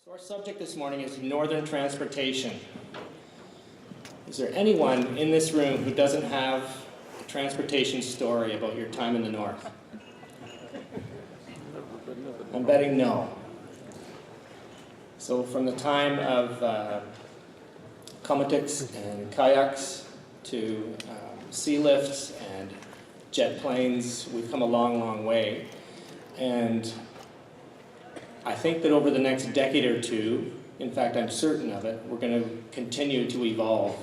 So our subject this morning is northern transportation. Is there anyone in this room who doesn't have a transportation story about your time in the north? I'm betting no. So from the time of komatiks and kayaks to sea lifts and jet planes, we've come a long, long way. And I think that over the next decade or two, in fact I'm certain of it, we're going to continue to evolve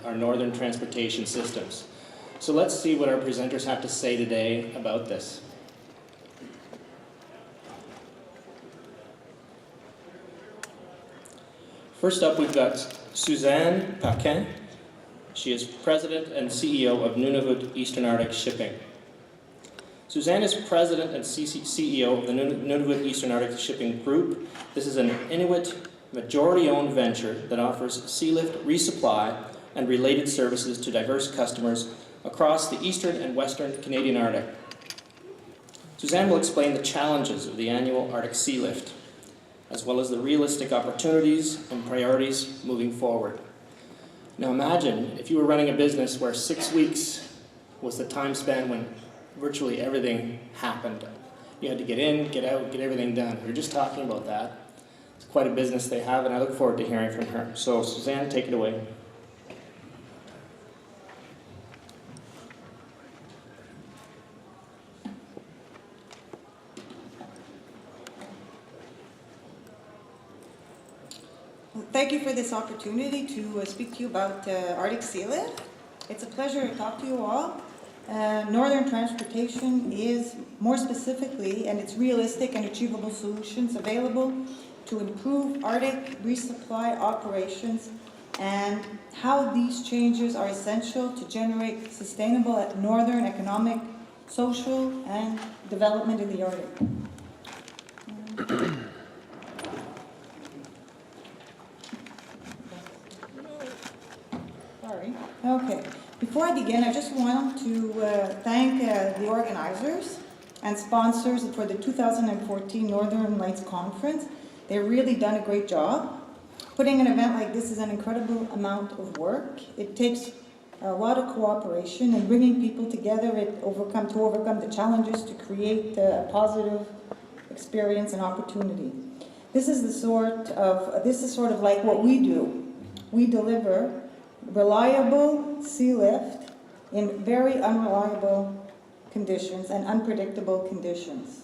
our northern transportation systems. So let's see what our presenters have to say today about this. First up, we've got Suzanne Paquin. She is President and CEO of Nunavut Eastern Arctic Shipping. Suzanne is President and CEO of the Nunavut Eastern Arctic Shipping Group. This is an Inuit majority-owned venture that offers sea lift resupply and related services to diverse customers across the eastern and western Canadian Arctic. Suzanne will explain the challenges of the annual Arctic sea lift, as well as the realistic opportunities and priorities moving forward. Now imagine if you were running a business where 6 weeks was the time span when virtually everything happened. You had to get in, get out, get everything done. We were just talking about that. It's quite a business they have, and I look forward to hearing from her. So Suzanne, take it away. Thank you for this opportunity to speak to you about Arctic sea lift. It's a pleasure to talk to you all. Northern transportation is more specifically, and it's realistic and achievable solutions available to improve Arctic resupply operations and how these changes are essential to generate sustainable northern economic, social, and development in the Arctic. Okay. Before I begin, I just want to thank the organizers and sponsors for the 2014 Northern Lights Conference. They've really done a great job. Putting an event like this is an incredible amount of work. It takes a lot of cooperation and bringing people together to overcome the challenges to create a positive experience and opportunity. This is sort of like what we do. We deliver reliable sea lift in very unreliable conditions and unpredictable conditions.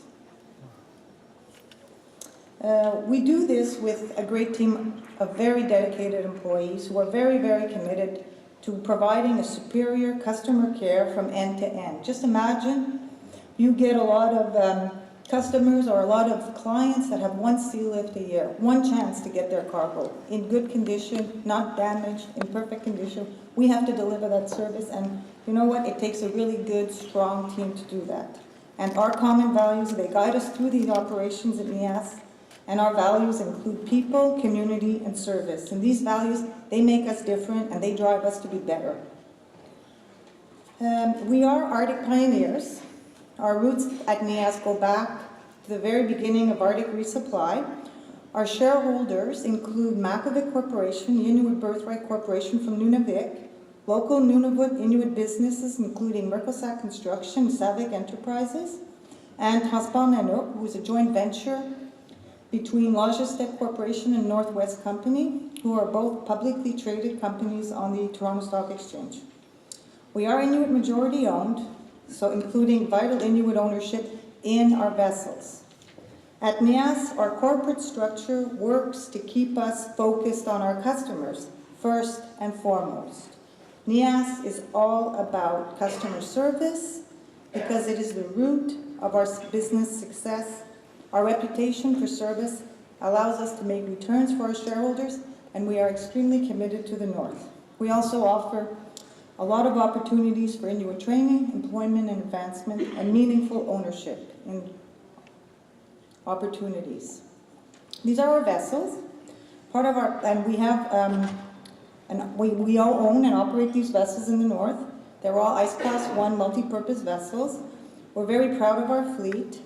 We do this with a great team of very dedicated employees who are very, very committed to providing a superior customer care from end to end. Just imagine you get a lot of customers or a lot of clients that have one sea lift a year, one chance to get their cargo in good condition, not damaged, in perfect condition. We have to deliver that service, and you know what? It takes a really good, strong team to do that. And our common values, they guide us through these operations at NIAS, and our values include people, community, and service. And these values, they make us different, and they drive us to be better. We are Arctic pioneers. Our roots at NIAS go back to the very beginning of Arctic resupply. Our shareholders include Makovic Corporation, Inuit Birthright Corporation from Nunavut, local Nunavut Inuit businesses including Merkelsack Construction, Savik Enterprises, and Haspal Nanook, who is a joint venture between Logistic Corporation and Northwest Company, who are both publicly traded companies on the Toronto Stock Exchange. We are Inuit majority owned, so including vital Inuit ownership in our vessels. At NIAS, our corporate structure works to keep us focused on our customers first and foremost. NIAS is all about customer service because it is the root of our business success. Our reputation for service allows us to make returns for our shareholders, and we are extremely committed to the North. We also offer a lot of opportunities for Inuit training, employment and advancement, and meaningful ownership in opportunities. These are our vessels. Part of our, and we have, we all own and operate these vessels in the North. They're all Ice Class 1 multi-purpose vessels. We're very proud of our fleet.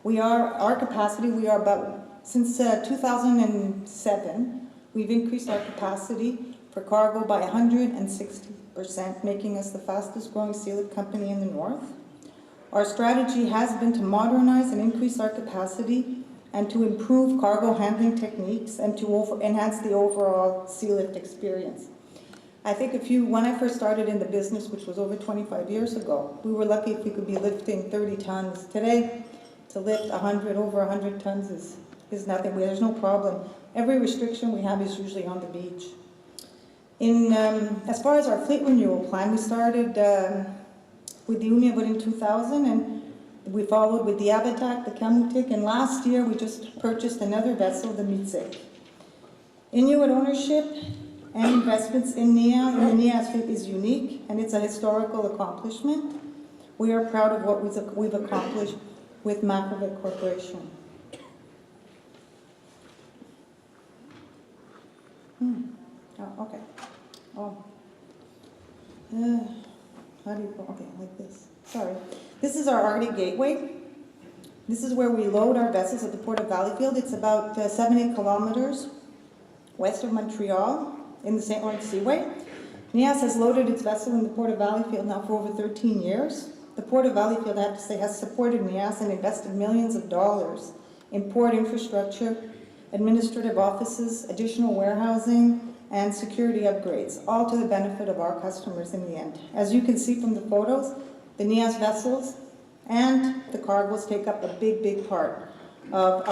Our capacity, we are about Since 2007, we've increased our capacity for cargo by 160%, making us the fastest growing sealift company in the north. Our strategy has been to modernize and increase our capacity and to improve cargo handling techniques and to enhance the overall sealift experience. I think when I first started in the business, which was over 25 years ago, we were lucky if we could be lifting 30 tons. Today, to lift over 100 tons is nothing. There's no problem. Every restriction we have is usually on the beach. As far as our fleet renewal plan, we started with the Nunavut in 2000, and we followed with the Abatak, the Kamutik, and last year we just purchased another vessel, the Mitsik. Inuit ownership and investments in NIA, the NIA fleet is unique, and it's a historical accomplishment. We are proud of what we've accomplished with McCart Corporation. Oh, okay. Oh. How do you go? Okay, like this. Sorry. This is our Arctic Gateway. This is where we load our vessels at the Port of Valleyfield. It's about 7-8 kilometers west of Montreal in the St. Lawrence Seaway. NIAS has loaded its vessel in the Port of Valleyfield now for over 13 years. The Port of Valleyfield, I have to say, has supported NIAS and invested millions of dollars in port infrastructure, administrative offices, additional warehousing, and security upgrades, all to the benefit of our customers in the end. As you can see from the photos, the NIAS vessels and the cargoes take up a big, big part of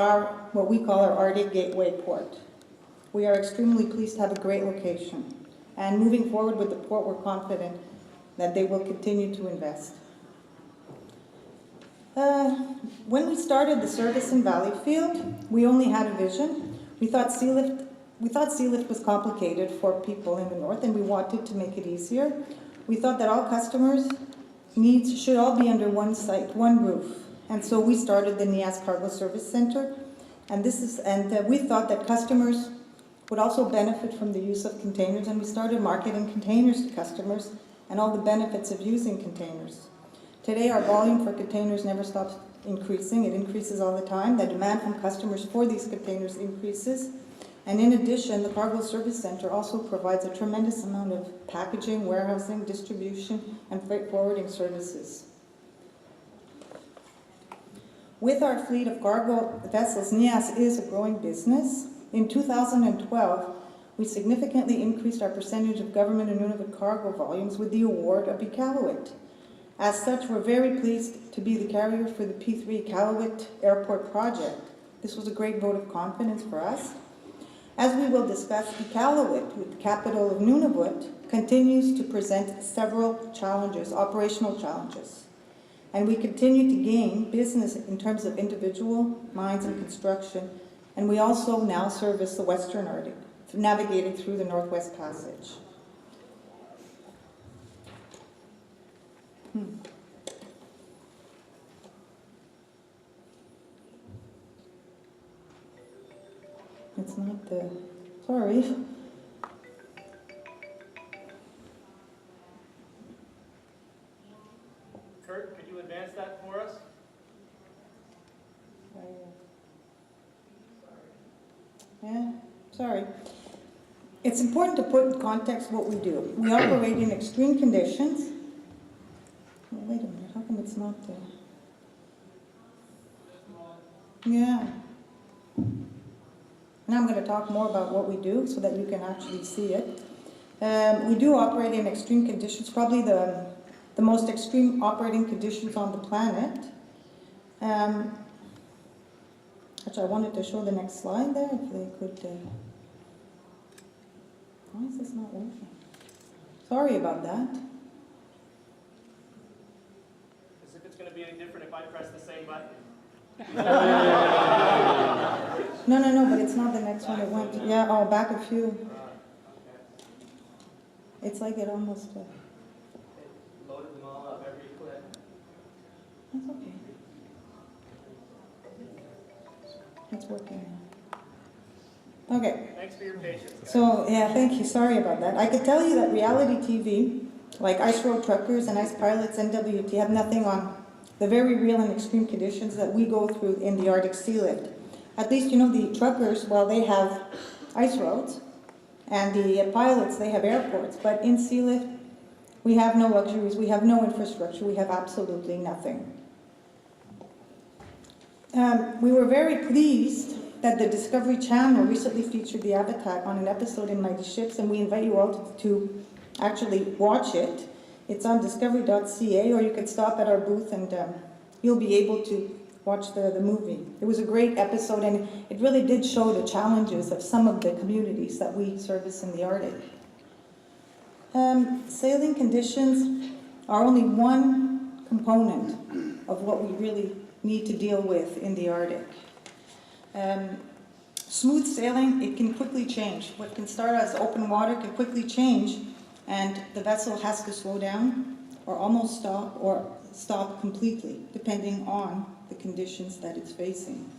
what we call our Arctic Gateway port. We are extremely pleased to have a great location. And moving forward with the port, we're confident that they will continue to invest. When we started the service in Valleyfield, we only had a vision. We thought sealift was complicated for people in the north, and we wanted to make it easier. We thought that all customers' needs should all be under one site, one roof. And so we started the NIAS Cargo Service Center. And we thought that customers would also benefit from the use of containers, and we started marketing containers to customers and all the benefits of using containers. Today, our volume for containers never stops increasing. It increases all the time. The demand from customers for these containers increases. And in addition, the Cargo Service Center also provides a tremendous amount of packaging, warehousing, distribution, and freight forwarding services. With our fleet of cargo vessels, NIAS is a growing business. In 2012, we significantly increased our percentage of government and Nunavut cargo volumes with the award of Iqaluit. As such, we're very pleased to be the carrier for the P3 Iqaluit Airport project. This was a great vote of confidence for us. As we will discuss, Iqaluit, with the capital of Nunavut, continues to present several challenges, operational challenges. And we continue to gain business in terms of individual mines and construction. And we also now service the Western Arctic, navigating through the Northwest Passage. It's not the, sorry. Kurt, could you advance that for us? Yeah, sorry. It's important to put in context what we do. We operate in extreme conditions. Oh, wait a minute, how come it's not there? Yeah. Now I'm going to talk more about what we do so that you can actually see it. We do operate in extreme conditions, probably the most extreme operating conditions on the planet. Actually, I wanted to show the next slide there, if they could. Why is this not working? Sorry about that. As if it's going to be any different if I press the same button. No, but it's not the next one. It went, yeah, oh, back a few. Okay. It's like it almost. It loaded them all up every clip. That's okay. It's working now. Okay. Thanks for your patience, guys. So, yeah, thank you. Sorry about that. I could tell you that reality TV, like Ice Road Truckers and Ice Pilots, NWT, have nothing on the very real and extreme conditions that we go through in the Arctic sea lift. At least, the truckers, well, they have ice roads, and the pilots, they have airports. But in Sealift, we have no luxuries, we have no infrastructure, we have absolutely nothing. We were very pleased that the Discovery Channel recently featured the Avatar on an episode in Mighty Ships, and we invite you all to actually watch it. It's on discovery.ca, or you could stop at our booth and you'll be able to watch the movie. It was a great episode, and it really did show the challenges of some of the communities that we service in the Arctic. Sailing conditions are only one component of what we really need to deal with in the Arctic. Smooth sailing, it can quickly change. What can start as open water can quickly change, and the vessel has to slow down or almost stop or stop completely, depending on the conditions that it's facing.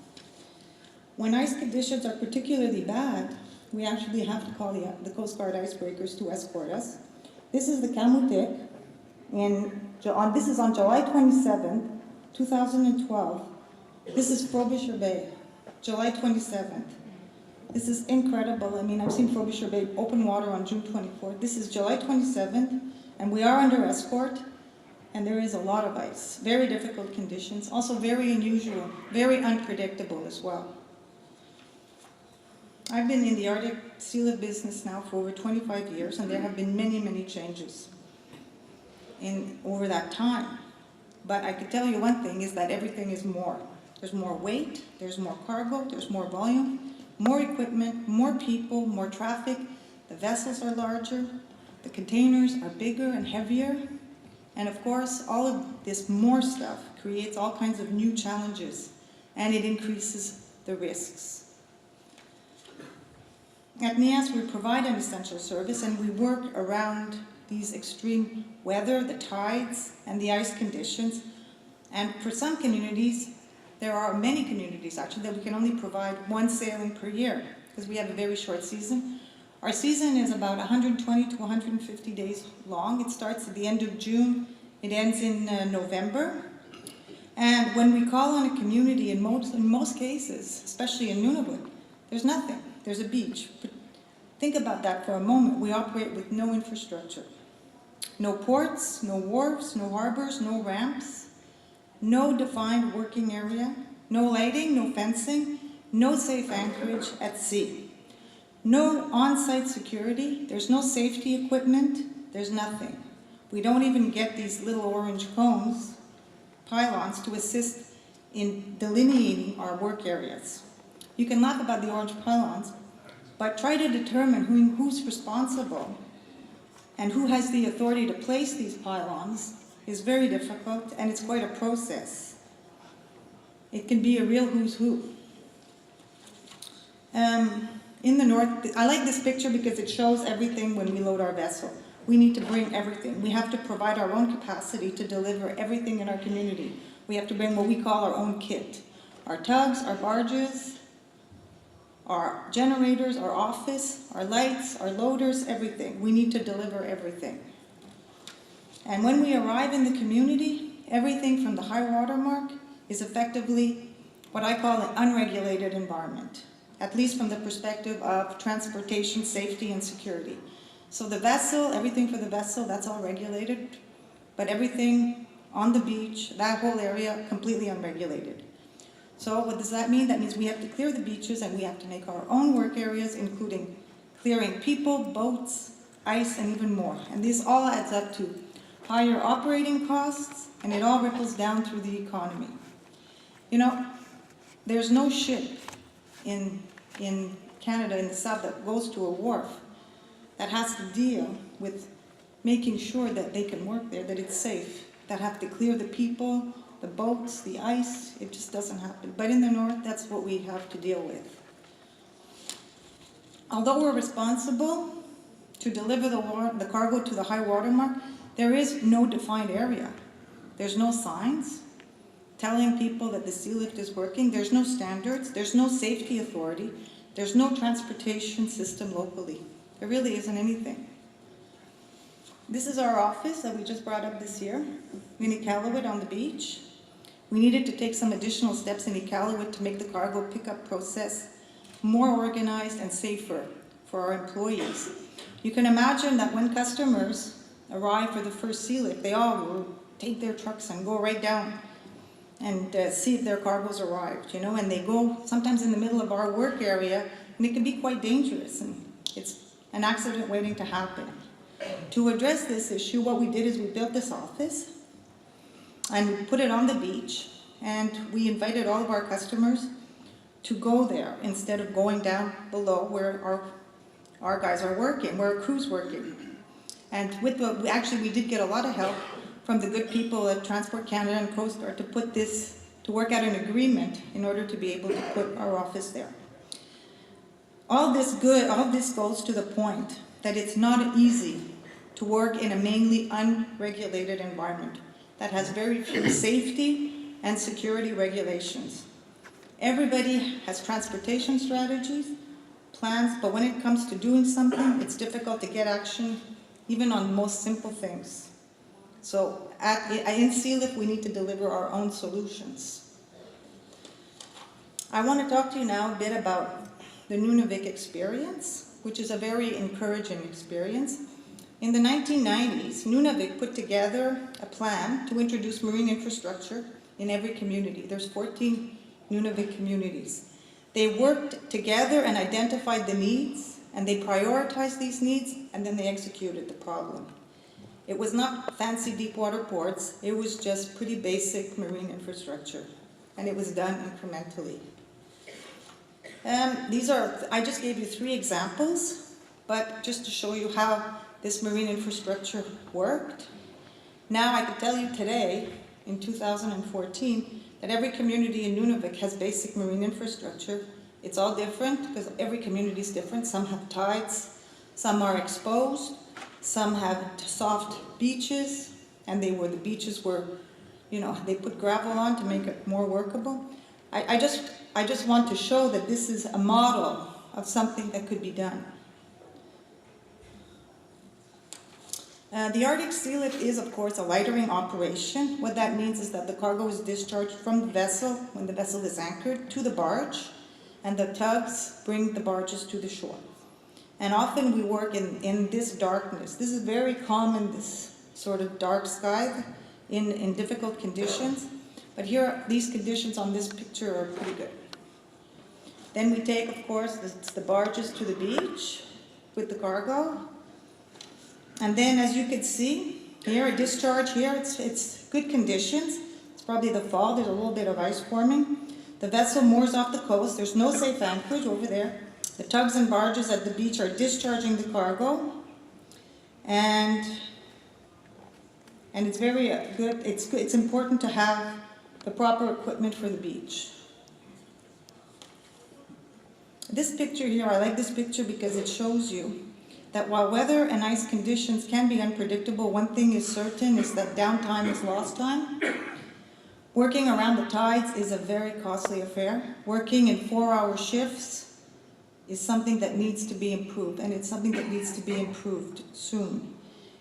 When ice conditions are particularly bad, we actually have to call the Coast Guard icebreakers to escort us. This is the Kamutik, this is on July 27th, 2012. This is Frobisher Bay, July 27th. This is incredible. I mean, I've seen Frobisher Bay open water on June 24th. This is July 27th, and we are under escort, and there is a lot of ice. Very difficult conditions, also very unusual, very unpredictable as well. I've been in the Arctic sealift business now for over 25 years, and there have been many, many changes over that time. But I can tell you one thing is that everything is more. There's more weight, there's more cargo, there's more volume, more equipment, more people, more traffic. The vessels are larger, the containers are bigger and heavier. And of course, all of this more stuff creates all kinds of new challenges, and it increases the risks. At NIAS, we provide an essential service, and we work around these extreme weather, the tides, and the ice conditions. And for some communities, there are many communities actually that we can only provide one sailing per year because we have a very short season. Our season is about 120 to 150 days long. It starts at the end of June, it ends in November. And when we call on a community, in most cases, especially in Nunavut, there's nothing. There's a beach. But think about that for a moment. We operate with no infrastructure. No ports, no wharves, no harbors, no ramps, no defined working area, no lighting, no fencing, no safe anchorage at sea. No on-site security, there's no safety equipment, there's nothing. We don't even get these little orange cones, pylons, to assist in delineating our work areas. You can laugh about the orange pylons, but try to determine who's responsible and who has the authority to place these pylons is very difficult, and it's quite a process. It can be a real who's who. In the north, I like this picture because it shows everything when we load our vessel. We need to bring everything. We have to provide our own capacity to deliver everything in our community. We have to bring what we call our own kit. Our tugs, our barges, our generators, our office, our lights, our loaders, everything. We need to deliver everything. And when we arrive in the community, everything from the high water mark is effectively what I call an unregulated environment, at least from the perspective of transportation, safety, and security. So the vessel, everything for the vessel, that's all regulated, but everything on the beach, that whole area, completely unregulated. So what does that mean? That means we have to clear the beaches, and we have to make our own work areas, including clearing people, boats, ice, and even more. And this all adds up to higher operating costs, and it all ripples down through the economy. You know, there's no ship in Canada, in the south, that goes to a wharf that has to deal with making sure that they can work there, that it's safe, that have to clear the people, the boats, the ice. It just doesn't happen. But in the north, that's what we have to deal with. Although we're responsible to deliver the cargo to the high water mark, there is no defined area. There's no signs telling people that the sea lift is working. There's no standards. There's no safety authority. There's no transportation system locally. There really isn't anything. This is our office that we just brought up this year in Iqaluit on the beach. We needed to take some additional steps in Iqaluit to make the cargo pickup process more organized and safer for our employees. You can imagine that when customers arrive for the first sea lift, they all will take their trucks and go right down and see if their cargo's arrived, you know, and they go sometimes in the middle of our work area, and it can be quite dangerous, and it's an accident waiting to happen. To address this issue, what we did is we built this office, and we put it on the beach, and we invited all of our customers to go there instead of going down below where our guys are working, where our crew's working. And we did get a lot of help from the good people at Transport Canada and Coast Guard to work out an agreement in order to be able to put our office there. All this goes to the point that it's not easy to work in a mainly unregulated environment that has very few safety and security regulations. Everybody has transportation strategies, plans, but when it comes to doing something, it's difficult to get action, even on the most simple things. So in SeaLift, we need to deliver our own solutions. I want to talk to you now a bit about the Nunavut experience, which is a very encouraging experience. In the 1990s, Nunavut put together a plan to introduce marine infrastructure in every community. There's 14 Nunavut communities. They worked together and identified the needs, and they prioritized these needs, and then they executed the problem. It was not fancy deep water ports, it was just pretty basic marine infrastructure, and it was done incrementally. I just gave you 3 examples, but just to show you how this marine infrastructure worked. Now I can tell you today, in 2014, that every community in Nunavut has basic marine infrastructure. It's all different because every community is different. Some have tides, some are exposed, some have soft beaches, and the beaches were, you know, they put gravel on to make it more workable. I just want to show that this is a model of something that could be done. The Arctic Sea Lift is, of course, a lightering operation. What that means is that the cargo is discharged from the vessel when the vessel is anchored to the barge, and the tugs bring the barges to the shore. And often we work in this darkness. This is very common, this sort of dark sky in difficult conditions. But here, these conditions on this picture are pretty good. Then we take, of course, the barges to the beach with the cargo. And then, as you can see, here a discharge here, it's good conditions. It's probably the fall, there's a little bit of ice forming. The vessel moors off the coast, there's no safe anchorage over there. The tugs and barges at the beach are discharging the cargo. And it's very good, it's important to have the proper equipment for the beach. This picture here, I like this picture because it shows you that while weather and ice conditions can be unpredictable, one thing is certain is that downtime is lost time. Working around the tides is a very costly affair. Working in 4-hour shifts is something that needs to be improved, and it's something that needs to be improved soon.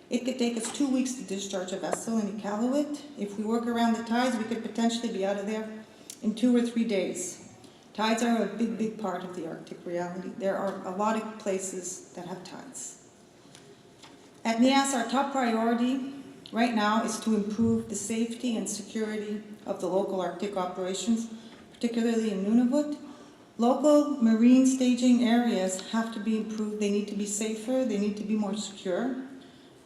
It could take us 2 weeks to discharge a vessel in Iqaluit. If we work around the tides, we could potentially be out of there in 2 or 3 days. Tides are a big, big part of the Arctic reality. There are a lot of places that have tides. At NIAS, our top priority right now is to improve the safety and security of the local Arctic operations, particularly in Nunavut. Local marine staging areas have to be improved. They need to be safer. They need to be more secure.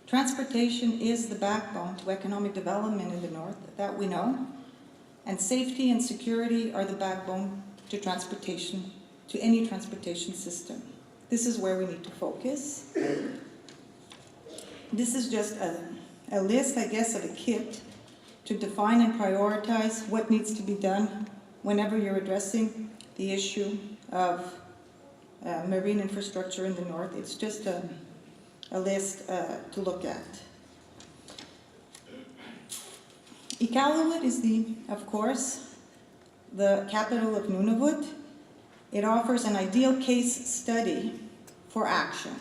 Transportation is the backbone to economic development in the north, that we know. And safety and security are the backbone to transportation, to any transportation system. This is where we need to focus. This is just a list, I guess, of a kit to define and prioritize what needs to be done whenever you're addressing the issue of marine infrastructure in the north. It's just a list to look at. Iqaluit is of course, the capital of Nunavut. It offers an ideal case study for action.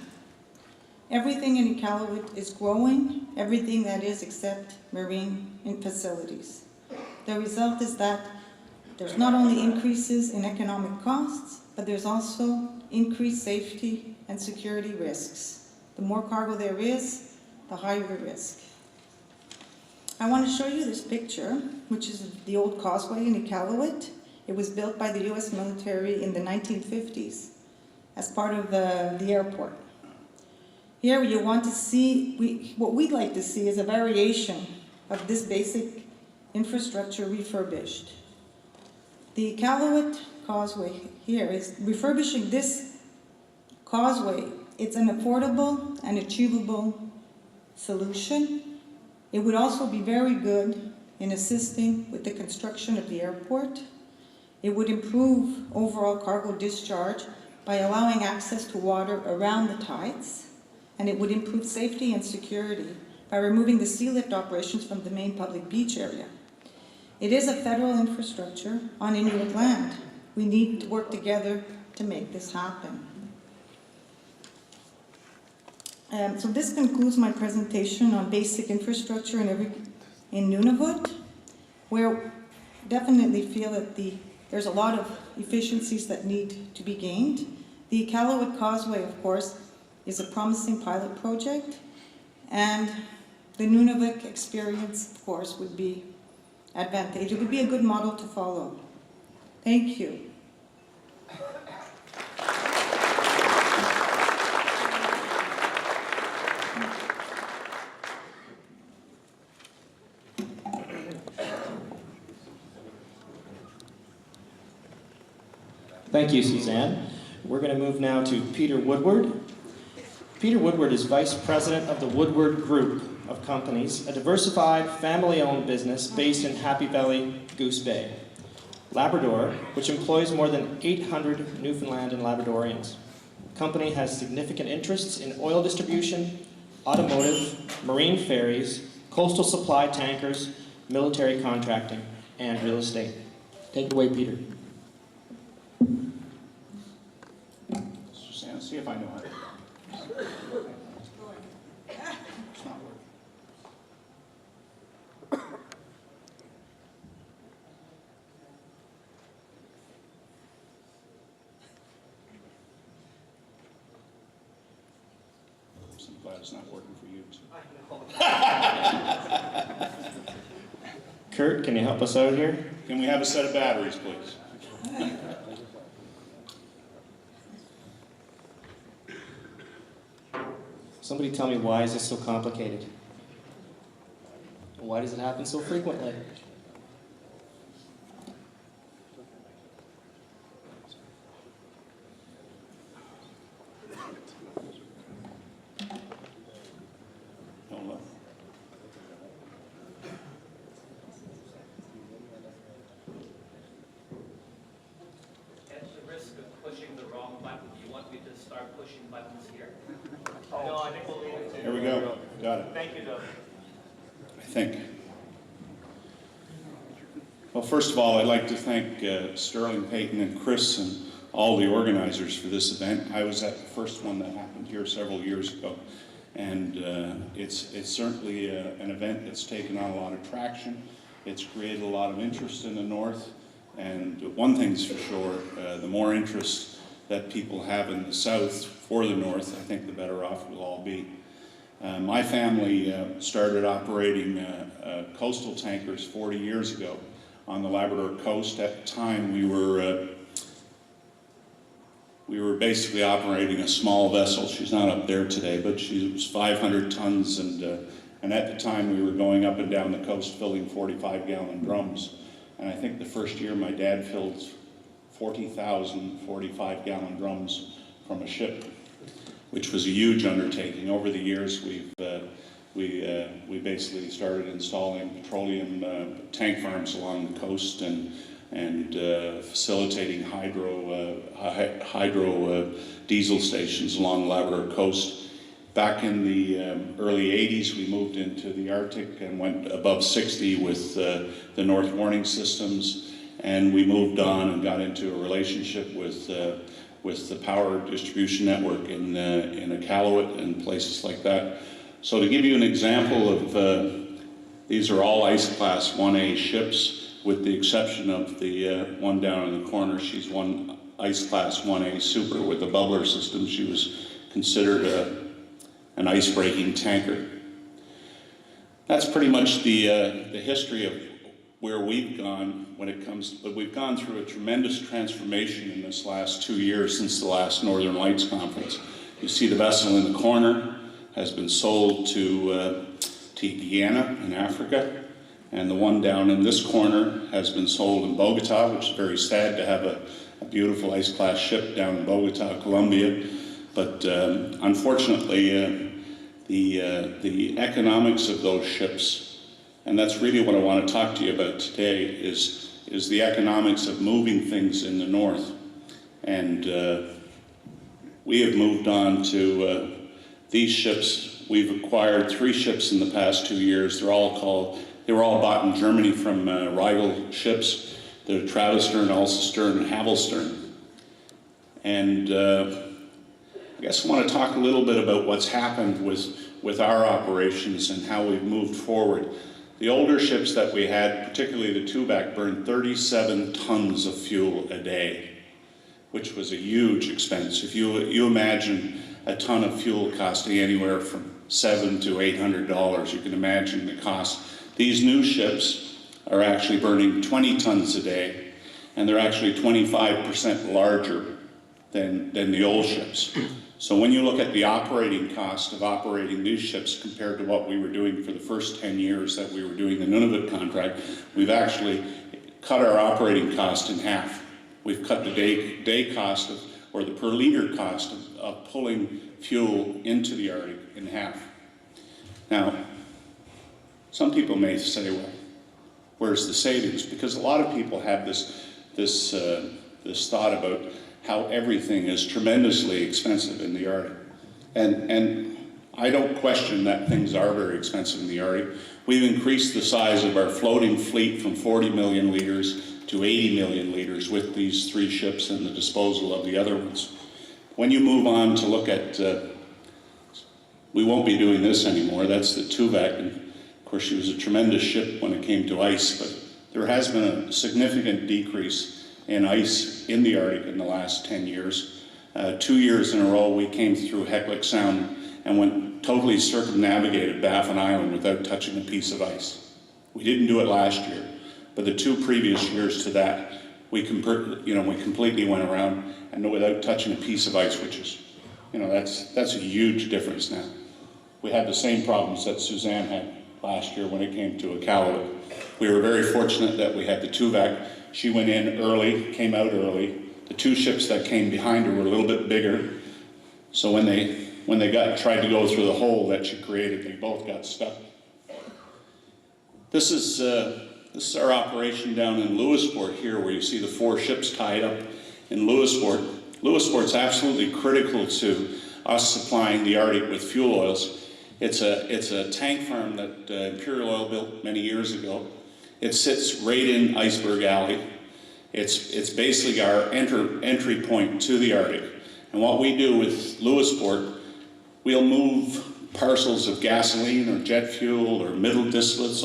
Everything in Iqaluit is growing, everything that is except marine facilities. The result is that there's not only increases in economic costs, but there's also increased safety and security risks. The more cargo there is, the higher the risk. I want to show you this picture, which is the old causeway in Iqaluit. It was built by the US military in the 1950s as part of the airport. Here you want to see, what we'd like to see is a variation of this basic infrastructure refurbished. The Iqaluit causeway here is refurbishing this causeway. It's an affordable and achievable solution. It would also be very good in assisting with the construction of the airport. It would improve overall cargo discharge by allowing access to water around the tides, and it would improve safety and security by removing the sea lift operations from the main public beach area. It is a federal infrastructure on Inuit land. We need to work together to make this happen. So this concludes my presentation on basic infrastructure in Nunavut, where definitely feel that there's a lot of efficiencies that need to be gained. The Iqaluit Causeway, of course, is a promising pilot project, and the Nunavut experience, of course, would be advantageous. It would be a good model to follow. Thank you. Thank you, Suzanne. We're going to move now to Peter Woodward. Peter Woodward is Vice President of the Woodward Group of Companies, a diversified, family-owned business based in Happy Valley, Goose Bay, Labrador, which employs more than 800 Newfoundland and Labradorians. The company has significant interests in oil distribution, automotive, marine ferries, coastal supply tankers, military contracting, and real estate. Take it away, Peter. Suzanne, see if I know how to do that. It's not working. I'm glad it's not working for you, too. Kurt, can you help us out here? Can we have a set of batteries, please? Somebody tell me, why is this so complicated? Why does it happen so frequently? Hold on. At the risk of pushing the wrong button, do you want me to start pushing buttons here? No, I think we'll leave it to. Here we go. Got it. Thank you, Doug. I think. Well, first of all, I'd like to thank Sterling, Peyton, and Chris and all the organizers for this event. I was at the first one that happened here several years ago, and it's certainly an event that's taken on a lot of traction. It's created a lot of interest in the North, and one thing's for sure, the more interest that people have in the South for the North, I think the better off we'll all be. My family started operating coastal tankers 40 years ago on the Labrador coast. At the time, we were basically operating a small vessel. She's not up there today, but she was 500 tons, and at the time we were going up and down the coast filling 45-gallon drums. And I think the first year my dad filled 40,000 45-gallon drums from a ship, which was a huge undertaking. Over the years, we basically started installing petroleum tank farms along the coast and facilitating hydro diesel stations along the Labrador coast. Back in the early 80s, we moved into the Arctic and went above 60 with the North Warning Systems, and we moved on and got into a relationship with the power distribution network in Iqaluit and places like that. So to give you an example of, these are all ice class 1A ships. with the exception of the one down in the corner. She's one ice class 1A super with a bubbler system. She was considered an ice-breaking tanker. That's pretty much the history of where we've gone when it comes, but we've gone through a tremendous transformation in this last 2 years since the last Northern Lights Conference. You see the vessel in the corner has been sold to Guyana in Africa, and the one down in this corner has been sold in Bogota, which is very sad to have a beautiful ice-class ship down in Bogota, Colombia. But unfortunately, the economics of those ships, and that's really what I want to talk to you about today, is the economics of moving things in the north. And we have moved on to these ships. We've acquired 3 ships in the past 2 years. They were all bought in Germany from rival ships. They're Travestern, Alcestern, and Havelstern. And I guess I want to talk a little bit about what's happened with our operations and how we've moved forward. The older ships that we had, particularly the two-back, burned 37 tons of fuel a day, which was a huge expense. If you imagine a ton of fuel costing anywhere from $700 to $800, you can imagine the cost. These new ships are actually burning 20 tons a day, and they're actually 25% larger than the old ships. So when you look at the operating cost of operating these ships compared to what we were doing for the first 10 years that we were doing the Nunavut contract, we've actually cut our operating cost in half. We've cut the day cost or the per liter cost of pulling fuel into the Arctic in half. Now, some people may say, well, where's the savings? Because a lot of people have this thought about how everything is tremendously expensive in the Arctic. And I don't question that things are very expensive in the Arctic. We've increased the size of our floating fleet from 40 million liters to 80 million liters with these 3 ships and the disposal of the other ones. When you move on to look at, we won't be doing this anymore, that's the Tuvok, and of course she was a tremendous ship when it came to ice, but there has been a significant decrease in ice in the Arctic in the last 10 years. 2 years in a row we came through Heclick Sound and went totally circumnavigated Baffin Island without touching a piece of ice. We didn't do it last year, but the 2 previous years to that, we completely went around and without touching a piece of ice, which is, that's a huge difference now. We had the same problems that Suzanne had last year when it came to Iqaluit. We were very fortunate that we had the Tuvok. She went in early, came out early. The 2 ships that came behind her were a little bit bigger, so when they tried to go through the hole that she created, they both got stuck. This is our operation down in Lewisport here, where you see the 4 ships tied up in Lewisport. Lewisport's absolutely critical to us supplying the Arctic with fuel oils. It's a tank farm that Imperial Oil built many years ago. It sits right in Iceberg Alley. It's basically our entry point to the Arctic. And what we do with Lewisport, we'll move parcels of gasoline or jet fuel or middle distillates,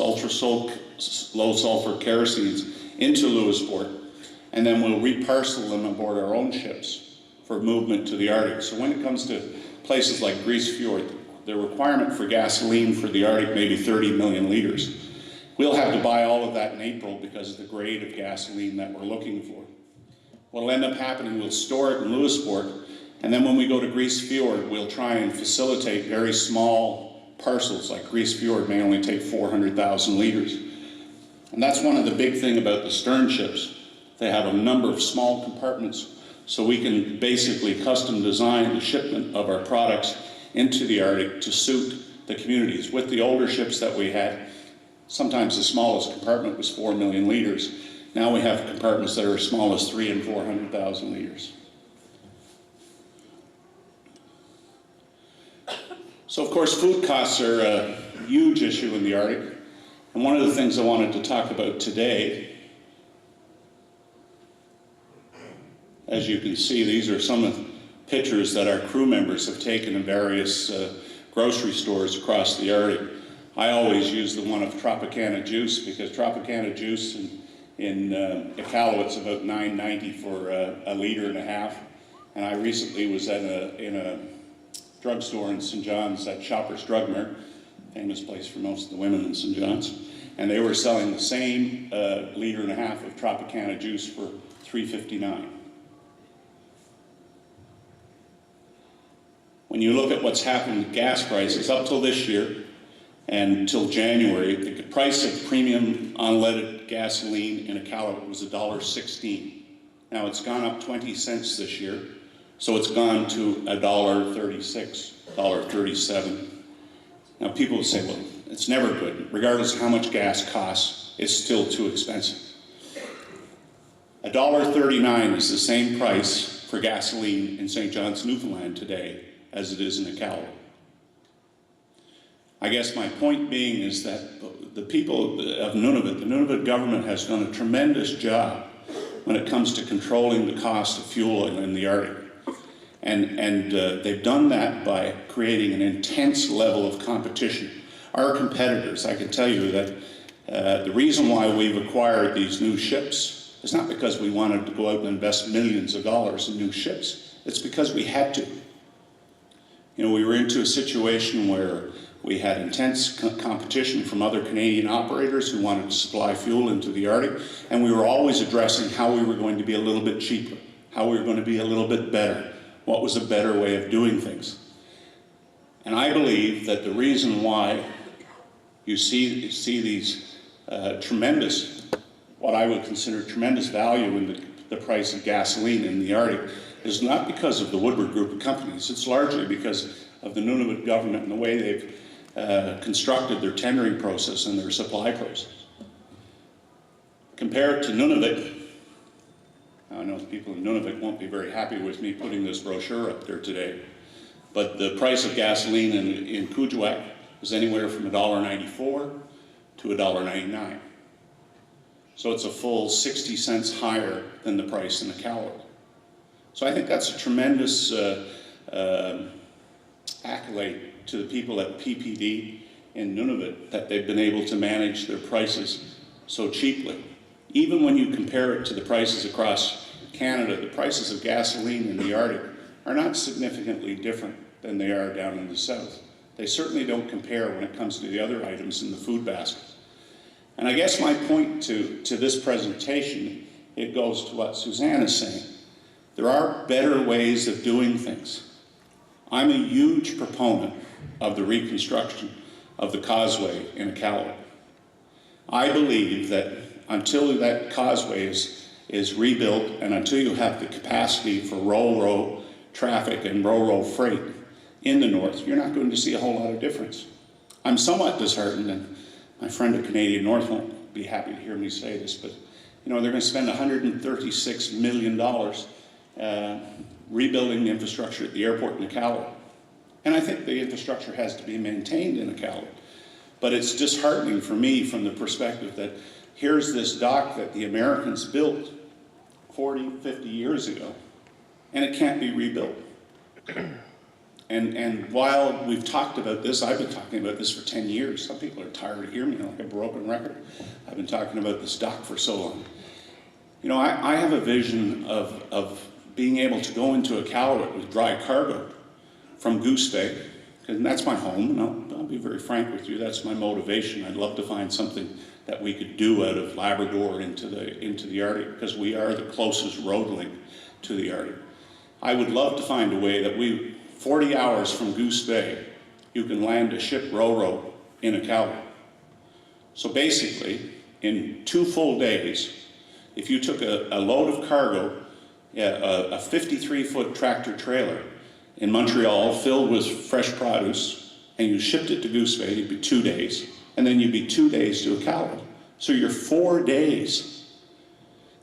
low sulfur kerosenes into Lewisport, and then we'll reparcel them aboard our own ships for movement to the Arctic. So when it comes to places like Grise Fiord, the requirement for gasoline for the Arctic may be 30 million liters. We'll have to buy all of that in April because of the grade of gasoline that we're looking for. What'll end up happening, we'll store it in Lewisport, and then when we go to Grise Fiord, we'll try and facilitate very small parcels, like Grise Fiord may only take 400,000 liters. And that's one of the big things about the stern ships. They have a number of small compartments, so we can basically custom design the shipment of our products into the Arctic to suit the communities. With the older ships that we had, sometimes the smallest compartment was 4 million liters. Now we have compartments that are as small as 300,000 and 400,000 liters. So of course food costs are a huge issue in the Arctic. And one of the things I wanted to talk about today, as you can see, these are some of the pictures that our crew members have taken in various grocery stores across the Arctic. I always use the one of Tropicana juice because Tropicana juice In Iqaluit, it's about $9.90 for a liter and a half. And I recently was in a drugstore in St. John's at Shoppers Drug Mart, famous place for most of the women in St. John's. And they were selling the same liter and a half of Tropicana juice for $3.59. When you look at what's happened with gas prices up till this year and until January, the price of premium unleaded gasoline in Iqaluit was $1.16. Now it's gone up 20 cents this year, so it's gone to $1.36, $1.37. Now people will say, well, it's never good. Regardless of how much gas costs, it's still too expensive. $1.39 is the same price for gasoline in St. John's, Newfoundland today as it is in Iqaluit. I guess my point being is that the people of Nunavut, the Nunavut government has done a tremendous job when it comes to controlling the cost of fuel oil in the Arctic. And they've done that by creating an intense level of competition. Our competitors, I can tell you that the reason why we've acquired these new ships is not because we wanted to go out and invest millions of dollars in new ships. It's because we had to. You know, we were into a situation where we had intense competition from other Canadian operators who wanted to supply fuel into the Arctic, and we were always addressing how we were going to be a little bit cheaper, how we were going to be a little bit better, what was a better way of doing things. And I believe that the reason why you see these tremendous, what I would consider tremendous value in the price of gasoline in the Arctic is not because of the Woodward group of companies. It's largely because of the Nunavut government and the way they've constructed their tendering process and their supply process. Compared to Nunavut, I know people in Nunavut won't be very happy with me putting this brochure up there today, but the price of gasoline in Kuujjuaq is anywhere from $1.94 to $1.99. So it's a full 60 cents higher than the price in Iqaluit. So I think that's a tremendous accolade to the people at PPD in Nunavut that they've been able to manage their prices so cheaply. Even when you compare it to the prices across Canada, the prices of gasoline in the Arctic are not significantly different than they are down in the south. They certainly don't compare when it comes to the other items in the food basket. And I guess my point to this presentation, it goes to what Suzanne is saying. There are better ways of doing things. I'm a huge proponent of the reconstruction of the causeway in Iqaluit. I believe that until that causeway is rebuilt and until you have the capacity for ro-ro traffic and ro-ro freight in the north, you're not going to see a whole lot of difference. I'm somewhat disheartened, and my friend at Canadian North won't be happy to hear me say this, but you know, they're going to spend $136 million rebuilding the infrastructure at the airport in Iqaluit. And I think the infrastructure has to be maintained in Iqaluit. But it's disheartening for me from the perspective that here's this dock that the Americans built 40, 50 years ago, and it can't be rebuilt. And while we've talked about this, I've been talking about this for 10 years. Some people are tired of hearing me like a broken record. I've been talking about this dock for so long. You know, I have a vision of being able to go into Iqaluit with dry cargo from Goose Bay, and that's my home, and I'll be very frank with you, that's my motivation. I'd love to find something that we could do out of Labrador into the Arctic, because we are the closest road link to the Arctic. I would love to find a way that 40 hours from Goose Bay, you can land a ship ro-ro in Iqaluit. So basically, in 2 full days, if you took a load of cargo, a 53-foot tractor trailer in Montreal filled with fresh produce, and you shipped it to Goose Bay, it'd be 2 days, and then you'd be 2 days to Iqaluit. So you're 4 days.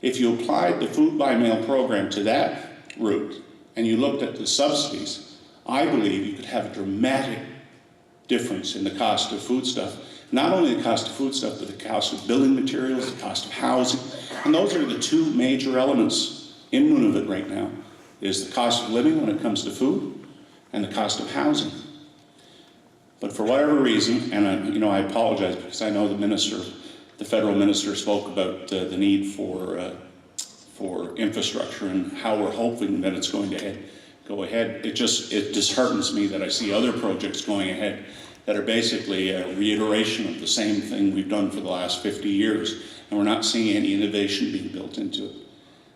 If you applied the food by mail program to that route, and you looked at the subsidies, I believe you could have a dramatic difference in the cost of foodstuff. Not only the cost of foodstuff, but the cost of building materials, the cost of housing. And those are the 2 major elements in Nunavut right now, is the cost of living when it comes to food and the cost of housing. But for whatever reason, and I apologize because I know the Minister the federal minister spoke about the need for infrastructure and how we're hoping that it's going to go ahead. It disheartens me that I see other projects going ahead that are basically a reiteration of the same thing we've done for the last 50 years, and we're not seeing any innovation being built into it.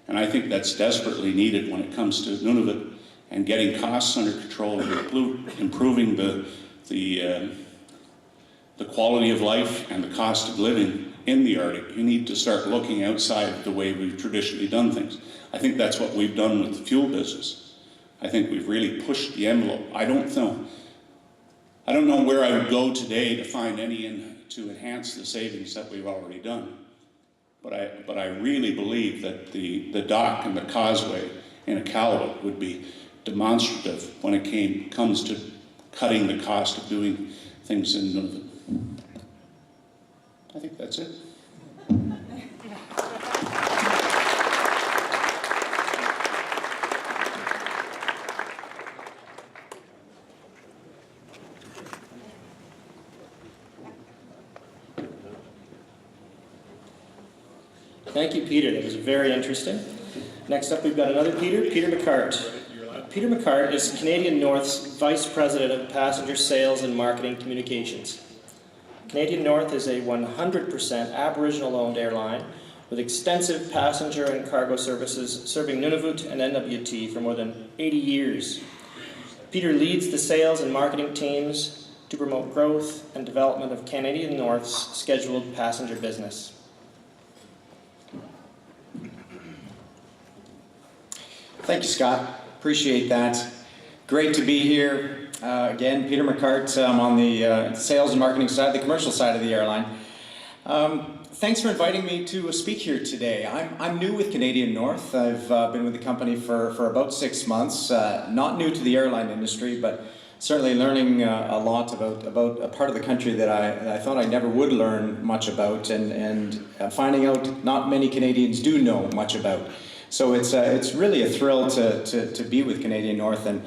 And I think that's desperately needed when it comes to Nunavut and getting costs under control and improving the quality of life and the cost of living in the Arctic. You need to start looking outside the way we've traditionally done things. I think that's what we've done with the fuel business. I think we've really pushed the envelope. I don't know where I would go today to find any to enhance the savings that we've already done. But I really believe that the dock and the causeway in Iqaluit would be demonstrative when it comes to cutting the cost of doing things in Nunavut. I think that's it. Thank you, Peter. That was very interesting. Next up, we've got another Peter, Peter McCart. Peter McCart is Canadian North's Vice President of Passenger Sales and Marketing Communications. Canadian North is a 100% Aboriginal-owned airline with extensive passenger and cargo services serving Nunavut and NWT for more than 80 years. Peter leads the sales and marketing teams to promote growth and development of Canadian North's scheduled passenger business. Thank you, Scott. Appreciate that. Great to be here. Again, Peter McCart. I'm on the sales and marketing side, the commercial side of the airline. Thanks for inviting me to speak here today. I'm new with Canadian North. I've been with the company for about 6 months. Not new to the airline industry, but certainly learning a lot about a part of the country that I thought I never would learn much about, and finding out not many Canadians do know much about. So it's really a thrill to be with Canadian North and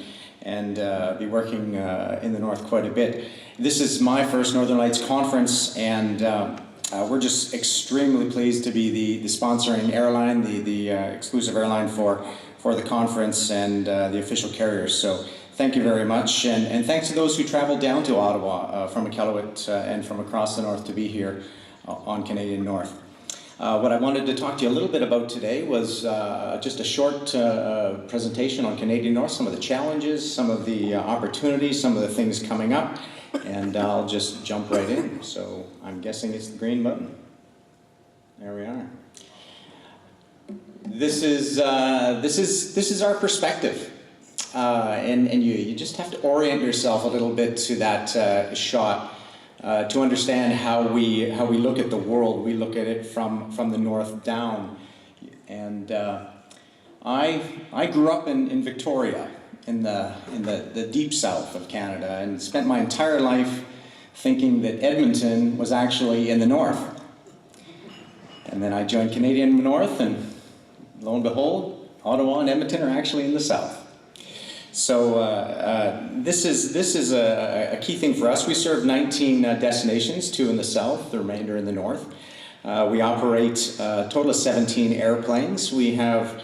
be working in the North quite a bit. This is my first Northern Lights conference, and we're just extremely pleased to be the sponsoring airline, the exclusive airline for the conference and the official carriers. So thank you very much, and thanks to those who traveled down to Ottawa from Iqaluit and from across the North to be here on Canadian North. What I wanted to talk to you a little bit about today was just a short presentation on Canadian North, some of the challenges, some of the opportunities, some of the things coming up, and I'll just jump right in. So I'm guessing it's the green button. There we are. This is our perspective, and you just have to orient yourself a little bit to that shot. To understand how we look at the world. We look at it from the north down. And I grew up in Victoria, in the deep south of Canada, and spent my entire life thinking that Edmonton was actually in the north. And then I joined Canadian North, and lo and behold, Ottawa and Edmonton are actually in the south. So this is a key thing for us. We serve 19 destinations, 2 in the south, the remainder in the north. We operate a total of 17 airplanes. We have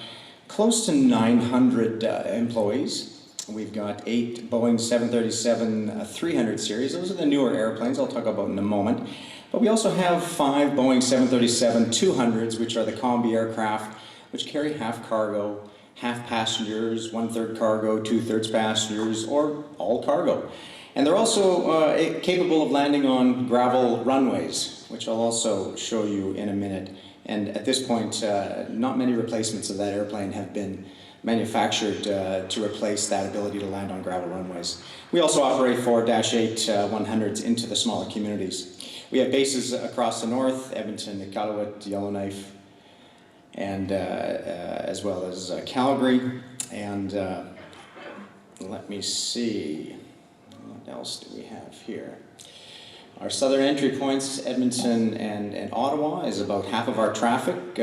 close to 900 employees. We've got 8 Boeing 737-300 series. Those are the newer airplanes I'll talk about in a moment. But we also have 5 Boeing 737-200s, which are the combi aircraft, which carry half cargo, half passengers, 1/3 cargo, 2/3 passengers, or all cargo. And they're also capable of landing on gravel runways, which I'll also show you in a minute. And at this point, not many replacements of that airplane have been manufactured to replace that ability to land on gravel runways. We also operate 4 -8 100s into the smaller communities. We have bases across the north, Edmonton, Iqaluit, Yellowknife, and as well as Calgary. And let me see, what else do we have here? Our southern entry points, Edmonton and Ottawa, is about half of our traffic,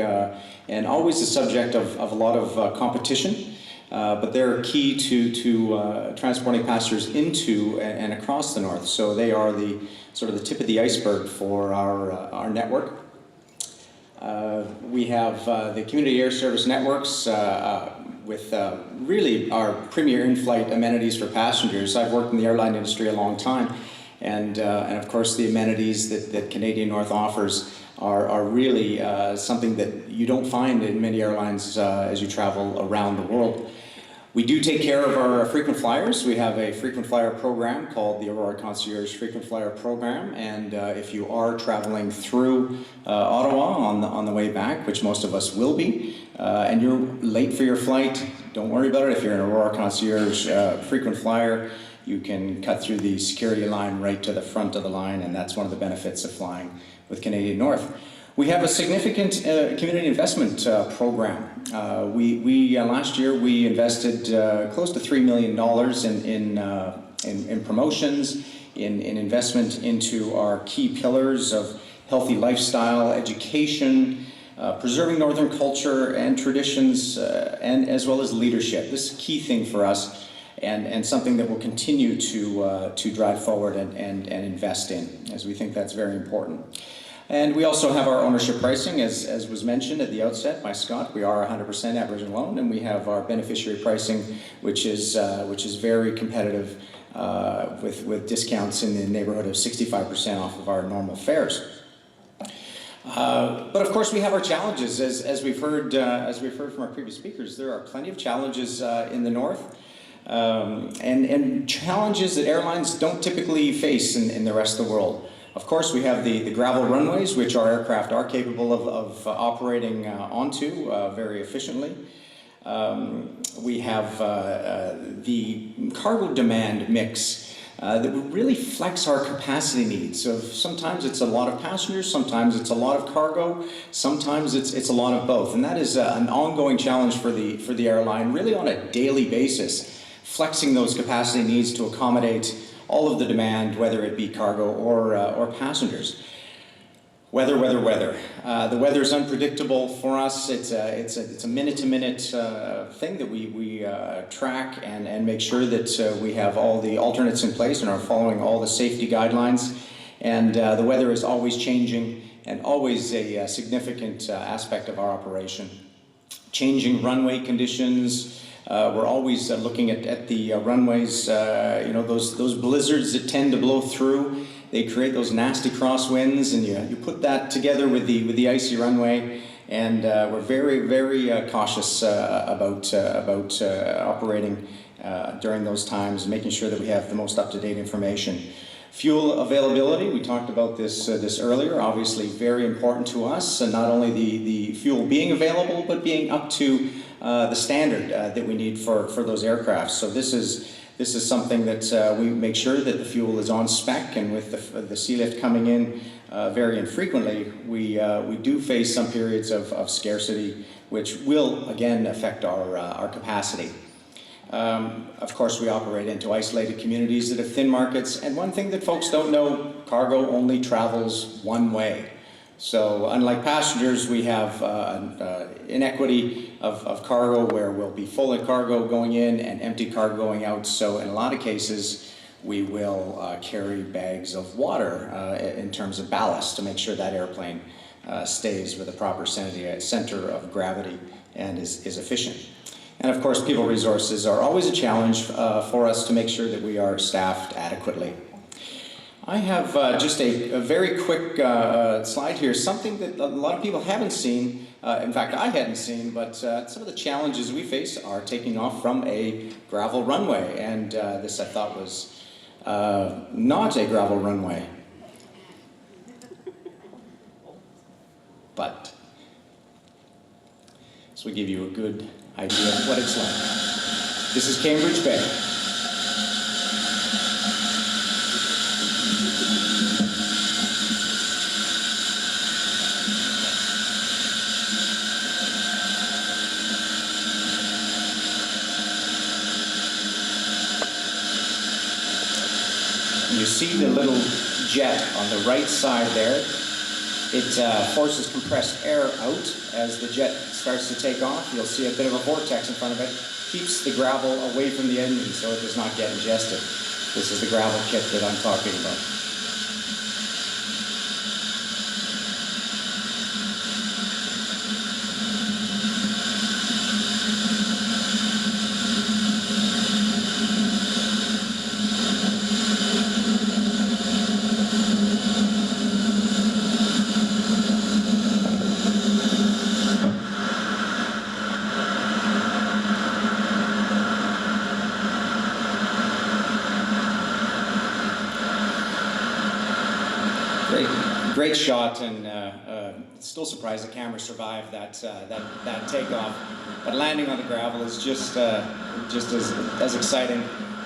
and always the subject of a lot of competition. But they're key to transporting passengers into and across the north. So they are the sort of the tip of the iceberg for our network. We have the community air service networks with really our premier in-flight amenities for passengers. I've worked in the airline industry a long time, and of course the amenities that Canadian North offers are really something that you don't find in many airlines as you travel around the world. We do take care of our frequent flyers. We have a frequent flyer program called the Aurora Concierge Frequent Flyer Program, and if you are traveling through Ottawa on the way back, which most of us will be, and you're late for your flight, don't worry about it. If you're an Aurora Concierge Frequent Flyer, you can cut through the security line right to the front of the line, and that's one of the benefits of flying with Canadian North. We have a significant community investment program. Last year we invested close to $3 million in promotions, in investment into our key pillars of healthy lifestyle, education, preserving Northern culture and traditions, and as well as leadership. This is a key thing for us, and something that we'll continue to drive forward and invest in, as we think that's very important. And we also have our ownership pricing, as was mentioned at the outset by Scott. We are 100% Aboriginal owned, and we have our beneficiary pricing, which is very competitive, with discounts in the neighborhood of 65% off of our normal fares. But of course, we have our challenges, as we've heard from our previous speakers. There are plenty of challenges in the north, and challenges that airlines don't typically face in the rest of the world. Of course, we have the gravel runways, which our aircraft are capable of operating onto very efficiently. We have the cargo demand mix that would really flex our capacity needs. So sometimes it's a lot of passengers, sometimes it's a lot of cargo, sometimes it's a lot of both. And that is an ongoing challenge for the airline, really on a daily basis, flexing those capacity needs to accommodate all of the demand, whether it be cargo or passengers. Weather. The weather is unpredictable for us. It's a minute-to-minute thing that we track and make sure that we have all the alternates in place and are following all the safety guidelines. And the weather is always changing and always a significant aspect of our operation. Changing runway conditions. We're always looking at the runways, those blizzards that tend to blow through. They create those nasty crosswinds, and you put that together with the icy runway, and we're very, very cautious about operating during those times, making sure that we have the most up-to-date information. Fuel availability, we talked about this earlier, obviously very important to us, and not only the fuel being available, but being up to the standard that we need for those aircraft. So this is something that we make sure that the fuel is on spec, and with the sea lift coming in very infrequently, we do face some periods of scarcity, which will again affect our capacity. Of course, we operate into isolated communities that have thin markets, and one thing that folks don't know, cargo only travels one way. So unlike passengers, we have inequity of cargo where we'll be full of cargo going in and empty cargo going out. So in a lot of cases, we will carry bags of water in terms of ballast to make sure that airplane stays with a proper center of gravity and is efficient. And of course, people resources are always a challenge for us to make sure that we are staffed adequately. I have just a very quick slide here, something that a lot of people haven't seen. In fact, I hadn't seen, but some of the challenges we face are taking off from a gravel runway. And this I thought was not a gravel runway. But this will give you a good idea of what it's like. This is Cambridge Bay. You see the little jet on the right side there. It forces compressed air out as the jet starts to take off. You'll see a bit of a vortex in front of it. Keeps the gravel away from the engine so it does not get ingested. This is the gravel kit that I'm talking about. great shot, and still surprised the camera survived that takeoff. But landing on the gravel is just as exciting,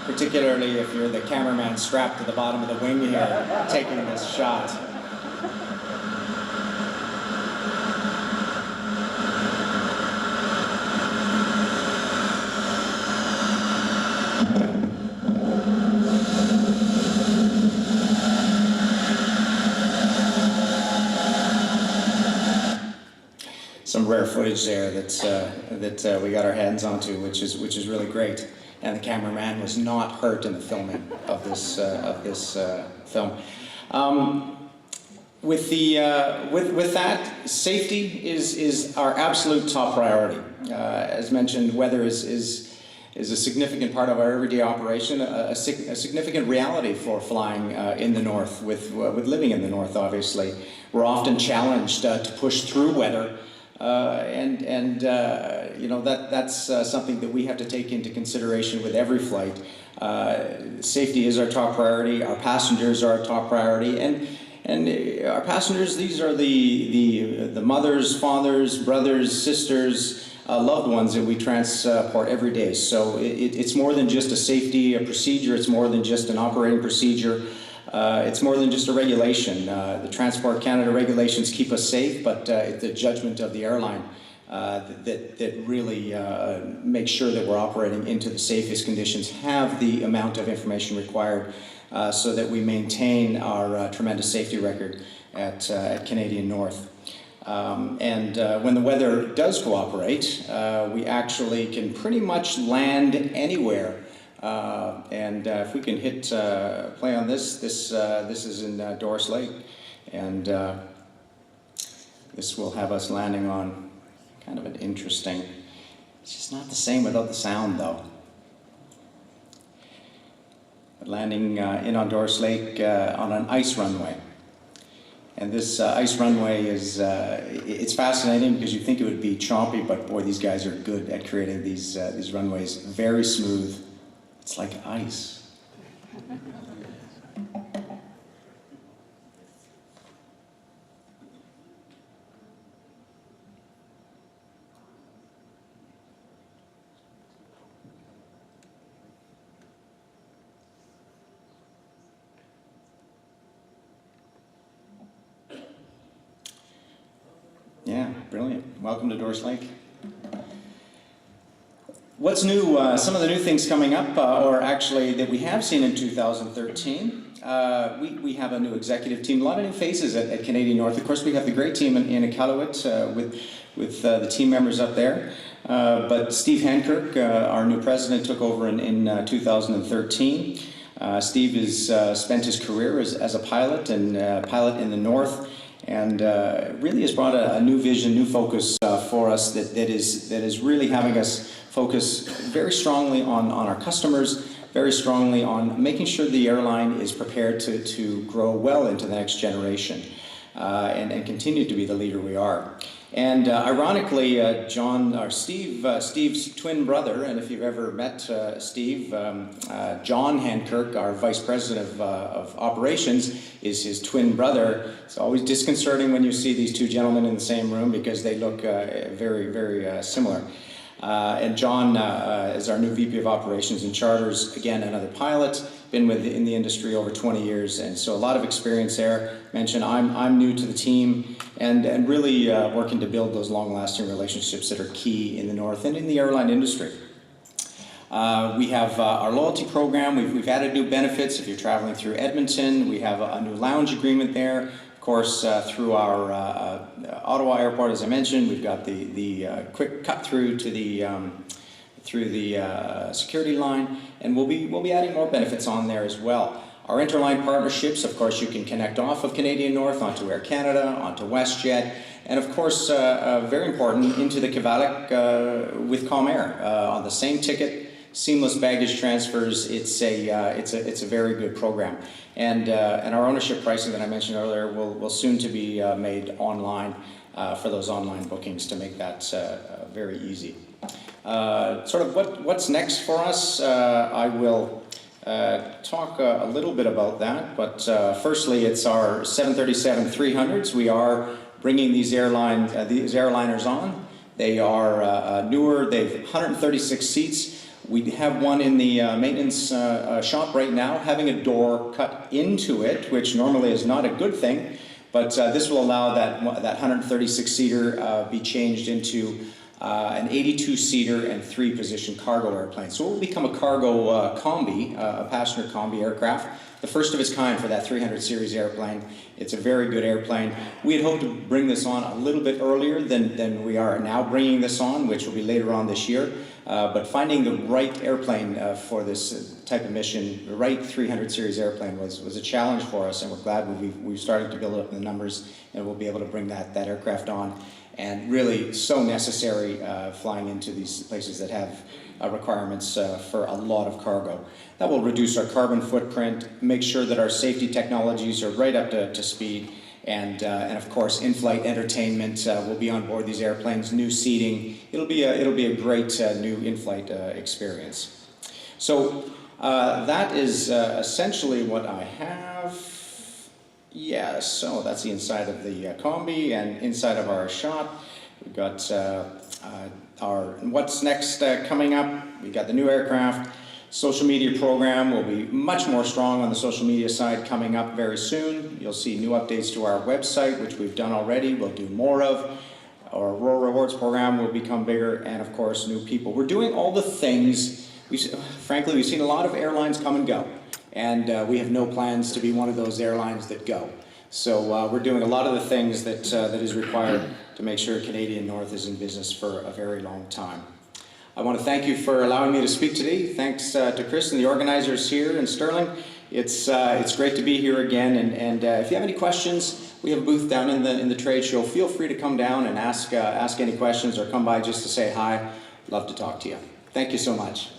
particularly if you're the cameraman strapped to the bottom of the wing here, taking this shot. Some rare footage there that we got our hands onto, which is really great. And the cameraman was not hurt in the filming of this film. With that, safety is our absolute top priority. As mentioned, weather is a significant part of our everyday operation, a significant reality for flying in the north. With living in the north, obviously, we're often challenged to push through weather. You know, that's something that we have to take into consideration with every flight. Safety is our top priority. Our passengers are our top priority, and our passengers, these are the mothers, fathers, brothers, sisters, loved ones that we transport every day. So it's more than just a safety procedure. It's more than just an operating procedure. It's more than just a regulation. The Transport Canada regulations keep us safe, but it's the judgment of the airline that really makes sure that we're operating into the safest conditions, have the amount of information required so that we maintain our tremendous safety record at Canadian North. When the weather does cooperate, we actually can pretty much land anywhere. If we can hit play on this is in Doris Lake, and this will have us landing on kind of an interesting, it's just not the same without the sound though. But landing in on Doris Lake on an ice runway. And this ice runway is, it's fascinating because you think it would be choppy, but boy, these guys are good at creating these runways. Very smooth. It's like ice. Yeah, brilliant. Welcome to Doris Lake. What's new? Some of the new things coming up, or actually that we have seen in 2013. We have a new executive team, a lot of new faces at Canadian North. Of course, we have the great team in Iqaluit with the team members up there. But Steve Hankirk, our new president, took over in 2013. Steve has spent his career as a pilot and pilot in the North. And really has brought a new vision, new focus for us that is really having us focus very strongly on our customers, very strongly on making sure the airline is prepared to grow well into the next generation and continue to be the leader we are. And ironically, Steve's twin brother, and if you've ever met Steve, John Hankirk, our vice president of operations, is his twin brother. It's always disconcerting when you see these two gentlemen in the same room because they look very, very similar. And John is our new VP of Operations and Charters, again, another pilot, been in the industry over 20 years, and so a lot of experience there. Mentioned I'm new to the team, and really working to build those long-lasting relationships that are key in the North and in the airline industry. We have our loyalty program. We've added new benefits. If you're traveling through Edmonton, we have a new lounge agreement there. Of course, through our Ottawa airport, as I mentioned, we've got the quick cut through to the security line, and we'll be adding more benefits on there as well. Our interline partnerships, of course, you can connect off of Canadian North onto Air Canada, onto WestJet, and of course, very important, into the Kivalliq with Comair on the same ticket. Seamless baggage transfers. It's a very good program, and our ownership pricing that I mentioned earlier will soon to be made online for those online bookings to make that very easy. Sort of what's next for us? I will talk a little bit about that, but firstly, it's our 737-300s. We are bringing these airliners on. They are newer. They've 136 seats. We have one in the maintenance shop right now, having a door cut into it, which normally is not a good thing, but this will allow that 136-seater be changed into an 82-seater and 3-position cargo airplane. So it will become a cargo combi, a passenger combi aircraft, the first of its kind for that 300 series airplane. It's a very good airplane. We had hoped to bring this on a little bit earlier than we are now bringing this on, which will be later on this year. But finding the right airplane for this type of mission, the right 300 series airplane was a challenge for us, and we're glad we've started to build up the numbers and we'll be able to bring that aircraft on. And really so necessary flying into these places that have requirements for a lot of cargo. That will reduce our carbon footprint, make sure that our safety technologies are right up to speed, and of course in-flight entertainment will be on board these airplanes, new seating. It'll be a great new in-flight experience. So that is essentially what I have. Yeah, so that's the inside of the combi and inside of our shop. We've got our what's next coming up. We've got the new aircraft. Social media program will be much more strong on the social media side coming up very soon. You'll see new updates to our website, which we've done already. We'll do more of. Our Rural Rewards program will become bigger, and of course, new people. We're doing all the things. Frankly, we've seen a lot of airlines come and go. And we have no plans to be one of those airlines that go. So we're doing a lot of the things that is required to make sure Canadian North is in business for a very long time. I want to thank you for allowing me to speak today. Thanks to Chris and the organizers here in Sterling. It's great to be here again. And if you have any questions, we have a booth down in the trade show. Feel free to come down and ask any questions, or come by just to say hi. Love to talk to you. Thank you so much.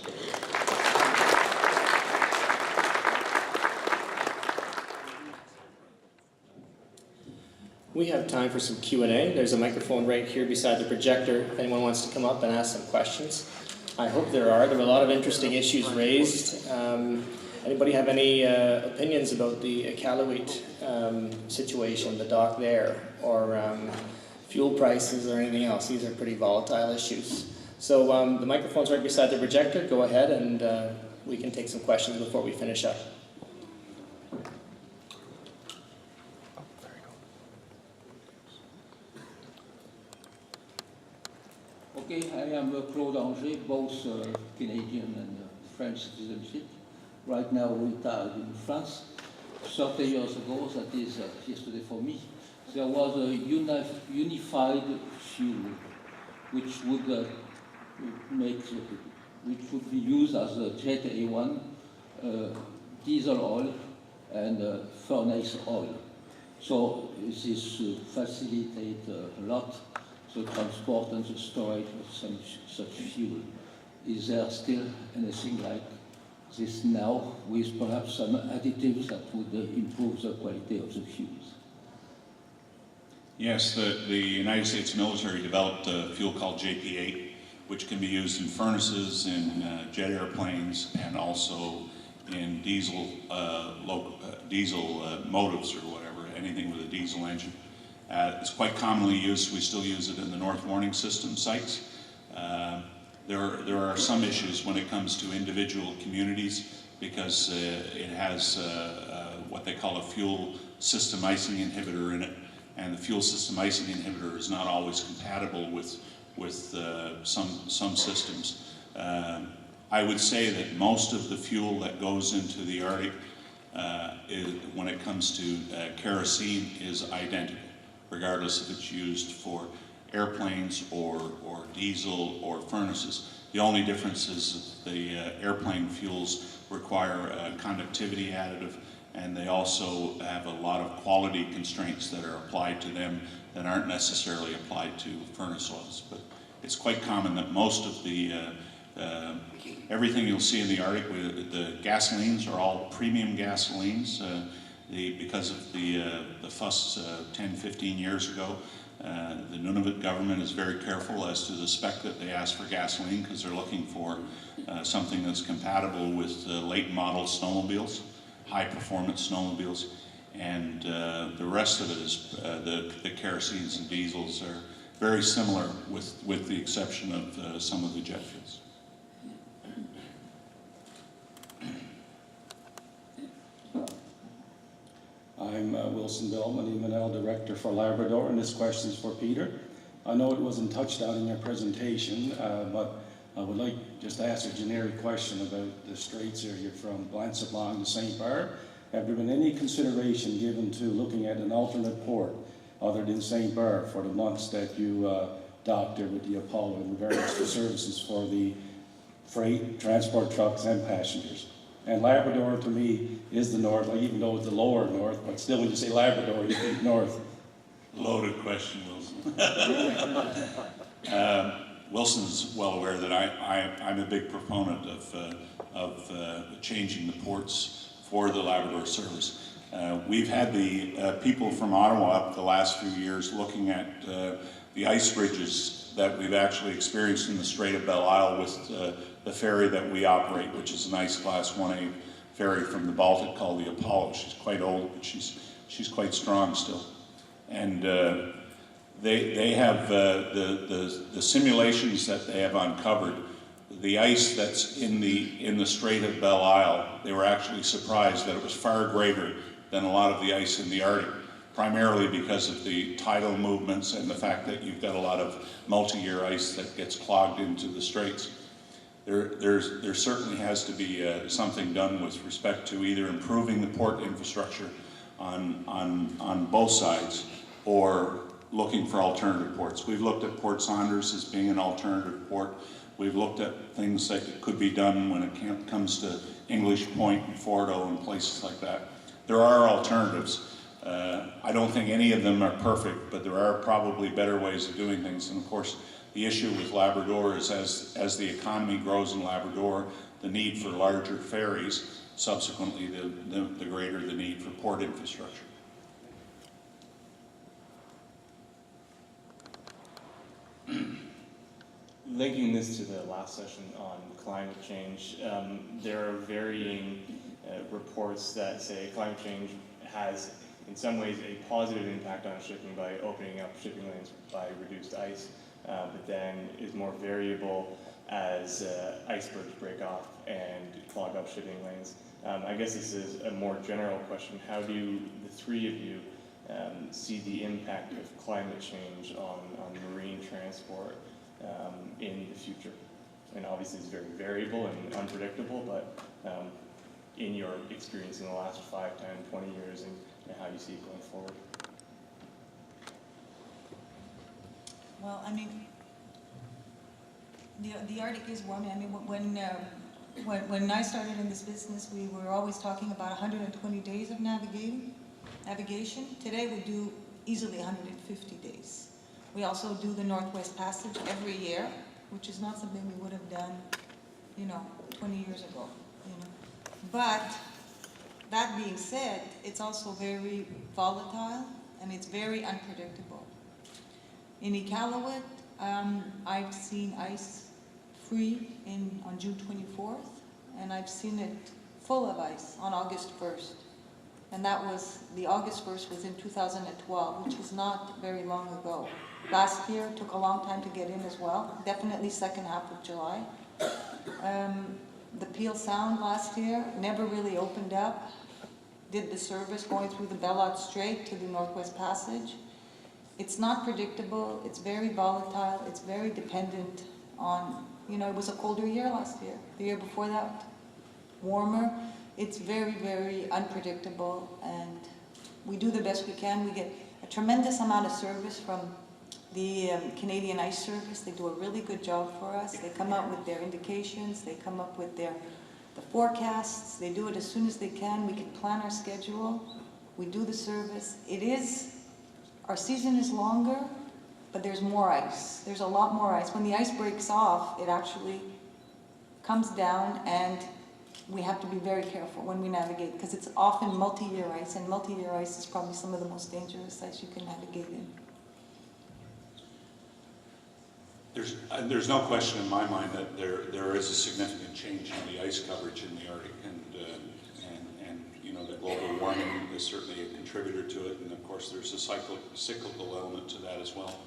We have time for some Q&A. There's a microphone right here beside the projector if anyone wants to come up and ask some questions. I hope there are. There were a lot of interesting issues raised. Anybody have any opinions about the Iqaluit situation, the dock there, or fuel prices or anything else? These are pretty volatile issues. So the microphone's right beside the projector. Go ahead and we can take some questions before we finish up. Okay, I am Claude Anger, both Canadian and French citizenship. Right now retired in France. 30 years ago, that is yesterday for me, there was a unified fuel which would which would be used as a Jet A1, diesel oil, and furnace oil. So this facilitates a lot the transport and the storage of such fuel. Is there still anything like this now, with perhaps some additives that would improve the quality of the fuels? Yes, the United States military developed a fuel called JP8, which can be used in furnaces, in jet airplanes, and also in diesel motives or whatever, anything with a diesel engine. It's quite commonly used. We still use it in the North Warning System sites. There are some issues when it comes to individual communities, because it has what they call a fuel system icing inhibitor in it, and the fuel system icing inhibitor is not always compatible with some systems. I would say that most of the fuel that goes into the Arctic, when it comes to kerosene, is identical, regardless if it's used for airplanes or diesel or furnaces. The only difference is the airplane fuels require a conductivity additive, and they also have a lot of quality constraints that are applied to them that aren't necessarily applied to furnace oils. But it's quite common that most of the everything you'll see in the Arctic, the gasolines are all premium gasolines. Because of the fuss 10, 15 years ago, The Nunavut government is very careful as to the spec that they ask for gasoline, because they're looking for something that's compatible with late model snowmobiles, high performance snowmobiles, and the rest of it is the kerosene and diesels are very similar, with the exception of some of the jet fuels. I'm Wilson Billman, M&L Director for Labrador, and this question is for Peter. I know it wasn't touched on in your presentation, but I would like just to ask a generic question about the Straits area from Blanc-Sablon to St. Barbe. Have there been any consideration given to looking at an alternate port other than St. Barbe for the months that you docked there with the Apollo in regards to services for the freight, transport trucks, and passengers? And Labrador, to me, is the north, like, even though it's the lower north, but still when you say Labrador, you think north. Loaded question, Wilson. Wilson's well aware that I'm a big proponent of changing the ports for the Labrador service. We've had the people from Ottawa up the last few years looking at the ice bridges that we've actually experienced in the Strait of Belle Isle with the ferry that we operate, which is an ice class 1A ferry from the Baltic called the Apollo. She's quite old, but she's quite strong still. And they have the simulations that they have uncovered. The ice that's in the Strait of Belle Isle, they were actually surprised that it was far greater than a lot of the ice in the Arctic, primarily because of the tidal movements and the fact that you've got a lot of multi-year ice that gets clogged into the straits. There certainly has to be something done with respect to either improving the port infrastructure on both sides, or looking for alternative ports. We've looked at Port Saunders as being an alternative port. We've looked at things that could be done when it comes to English Point and Fordo and places like that. There are alternatives. I don't think any of them are perfect, but there are probably better ways of doing things. And of course, the issue with Labrador is as the economy grows in Labrador, the need for larger ferries, subsequently the greater the need for port infrastructure. Linking this to the last session on climate change, there are varying reports that say climate change has in some ways a positive impact on shipping by opening up shipping lanes by reduced ice, but then is more variable as icebergs break off and clog up shipping lanes. I guess this is a more general question. How do the three of you see the impact of climate change on marine transport in the future? And obviously it's very variable and unpredictable, but in your experience in the last 5, 10, 20 years and how you see it going forward? Well, I mean, the Arctic is warming. I mean, when I started in this business, we were always talking about 120 days of navigation. Today we do easily 150 days. We also do the Northwest Passage every year, which is not something we would have done, 20 years ago, But that being said, it's also very volatile and it's very unpredictable. In Iqaluit, I've seen ice free on June 24th, and I've seen it full of ice on August 1st. And the August 1st was in 2012, which is not very long ago. Last year took a long time to get in as well, definitely second half of July. The Peel Sound last year never really opened up, did the service going through the Bellot Strait to the Northwest Passage. It's not predictable, it's very volatile, it's very dependent on, it was a colder year last year. The year before that, warmer. It's very, very unpredictable, and we do the best we can. We get a tremendous amount of service from the Canadian Ice Service. They do a really good job for us. They come out with their indications, they come up with the forecasts, they do it as soon as they can. We can plan our schedule, we do the service. Our season is longer, but there's more ice. There's a lot more ice. When the ice breaks off, it actually comes down, and we have to be very careful when we navigate, because it's often multi-year ice, and multi-year ice is probably some of the most dangerous ice you can navigate in. There's no question in my mind that there is a significant change in the ice coverage in the Arctic, and you know, the global warming is certainly a contributor to it, and of course there's a cyclical element to that as well.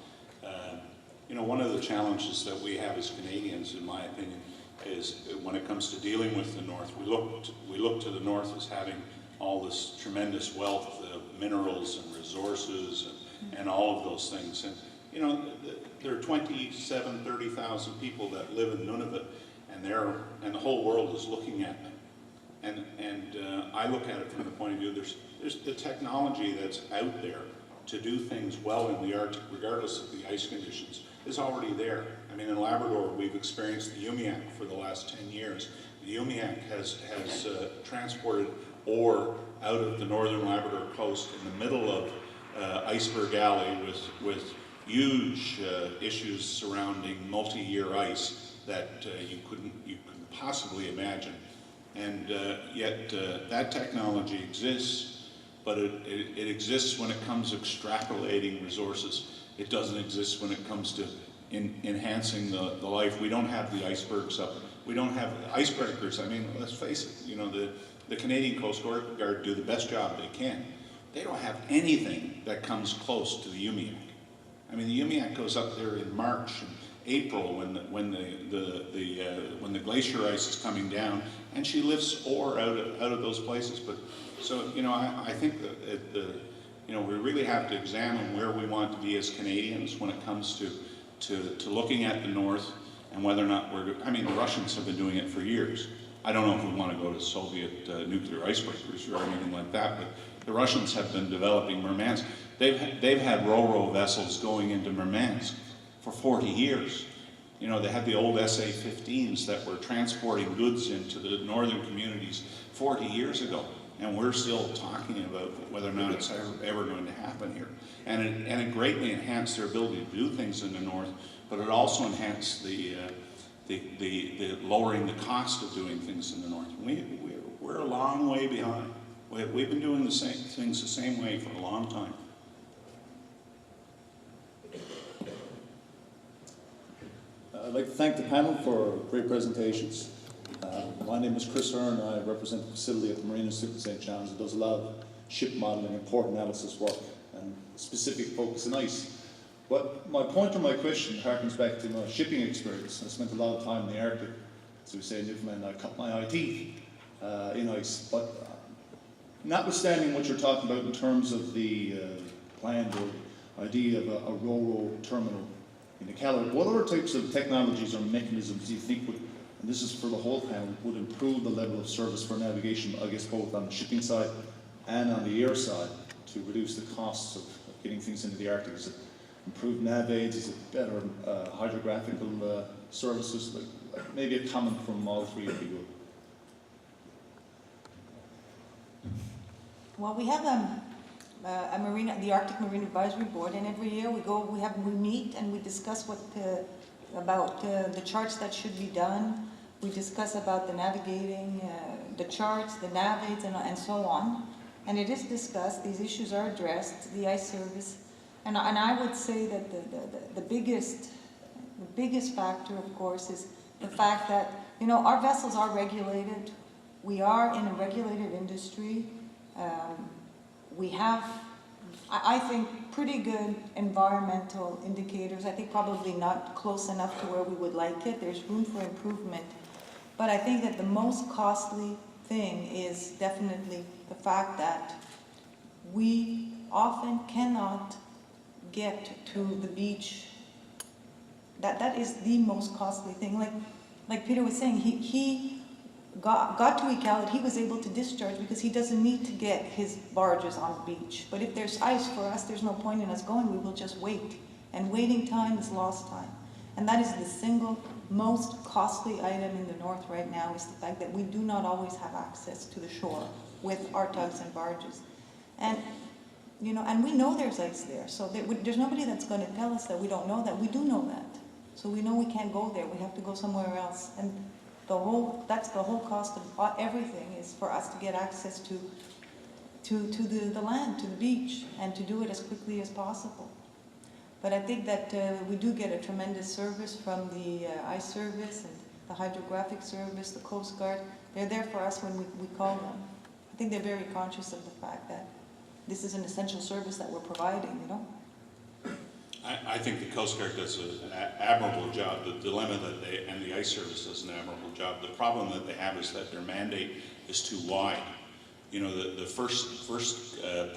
You know, one of the challenges that we have as Canadians, in my opinion, is when it comes to dealing with the North, we look to the North as having all this tremendous wealth of minerals and resources and all of those things. And you know, there are 30,000 people that live in Nunavut, and the whole world is looking at them. And I look at it from the point of view, there's the technology that's out there to do things well in the Arctic, regardless of the ice conditions, is already there. I mean, in Labrador, we've experienced the Umiak for the last 10 years. The Umiak has transported ore out of the northern Labrador coast in the middle of Iceberg Alley with huge issues surrounding multi-year ice that you couldn't possibly imagine. And yet that technology exists, but it exists when it comes to extrapolating resources. It doesn't exist when it comes to enhancing the life. We don't have the icebergs up. We don't have icebreakers. I mean, let's face it, you know, the Canadian Coast Guard do the best job they can. They don't have anything that comes close to the Umiak. I mean, the Umiak goes up there in March and April when the glacier ice is coming down, and she lifts ore out of those places. But so, you know, I think that you know, we really have to examine where we want to be as Canadians when it comes to looking at the North and whether or not I mean, the Russians have been doing it for years. I don't know if we want to go to Soviet nuclear icebreakers or anything like that, but the Russians have been developing Murmansk. They've had ro-ro vessels going into Murmansk for 40 years. You know, they had the old SA-15s that were transporting goods into the northern communities 40 years ago, and we're still talking about whether or not it's ever going to happen here. And it greatly enhanced their ability to do things in the north, but it also enhanced the lowering the cost of doing things in the north. We're a long way behind. We've been doing the same things the same way for a long time. I'd like to thank the panel for great presentations. My name is Chris Hearn. I represent the facility at the Marine Institute in St. John's. It does a lot of ship modeling and port analysis work and specific focus on ice. But my point or my question harkens back to my shipping experience. I spent a lot of time in the Arctic. So we say in Newfoundland, I cut my eye teeth in ice. But notwithstanding what you're talking about in terms of the planned or idea of a ro-ro terminal in the Iqaluit, what other types of technologies or mechanisms do you think would, and this is for the whole panel, would improve the level of service for navigation, I guess both on the shipping side and on the air side, to reduce the costs of getting things into the Arctic? Is it improved nav aids? Is it better hydrographical services? Like maybe a comment from all three would be good. Well, we have the Arctic Marine Advisory Board, and every year we meet and we discuss about the charts that should be done. We discuss about the navigating, the charts, the nav aids, and so on. And it is discussed. These issues are addressed. The ice service, and I would say that the biggest factor, of course, is the fact that, you know, our vessels are regulated. We are in a regulated industry. We have, I think, pretty good environmental indicators. I think probably not close enough to where we would like it. There's room for improvement. But I think that the most costly thing is definitely the fact that we often cannot get to the beach. That is the most costly thing. Like Peter was saying, he got to Iqaluit, he was able to discharge because he doesn't need to get his barges on the beach. But if there's ice for us, there's no point in us going. We will just wait. And waiting time is lost time. And that is the single most costly item in the north right now, is the fact that we do not always have access to the shore with our tugs and barges. And, you know, and we know there's ice there. So there's nobody that's going to tell us that we don't know that. We do know that. So we know we can't go there. We have to go somewhere else. And that's the whole cost of everything, is for us to get access to the land, to the beach, and to do it as quickly as possible. But I think that we do get a tremendous service from the ice service and the hydrographic service, the Coast Guard. They're there for us when we call them. I think they're very conscious of the fact that this is an essential service that we're providing, you know? I think the Coast Guard does an admirable job. The dilemma that and the ice service does an admirable job. The problem that they have is that their mandate is too wide. You know, the first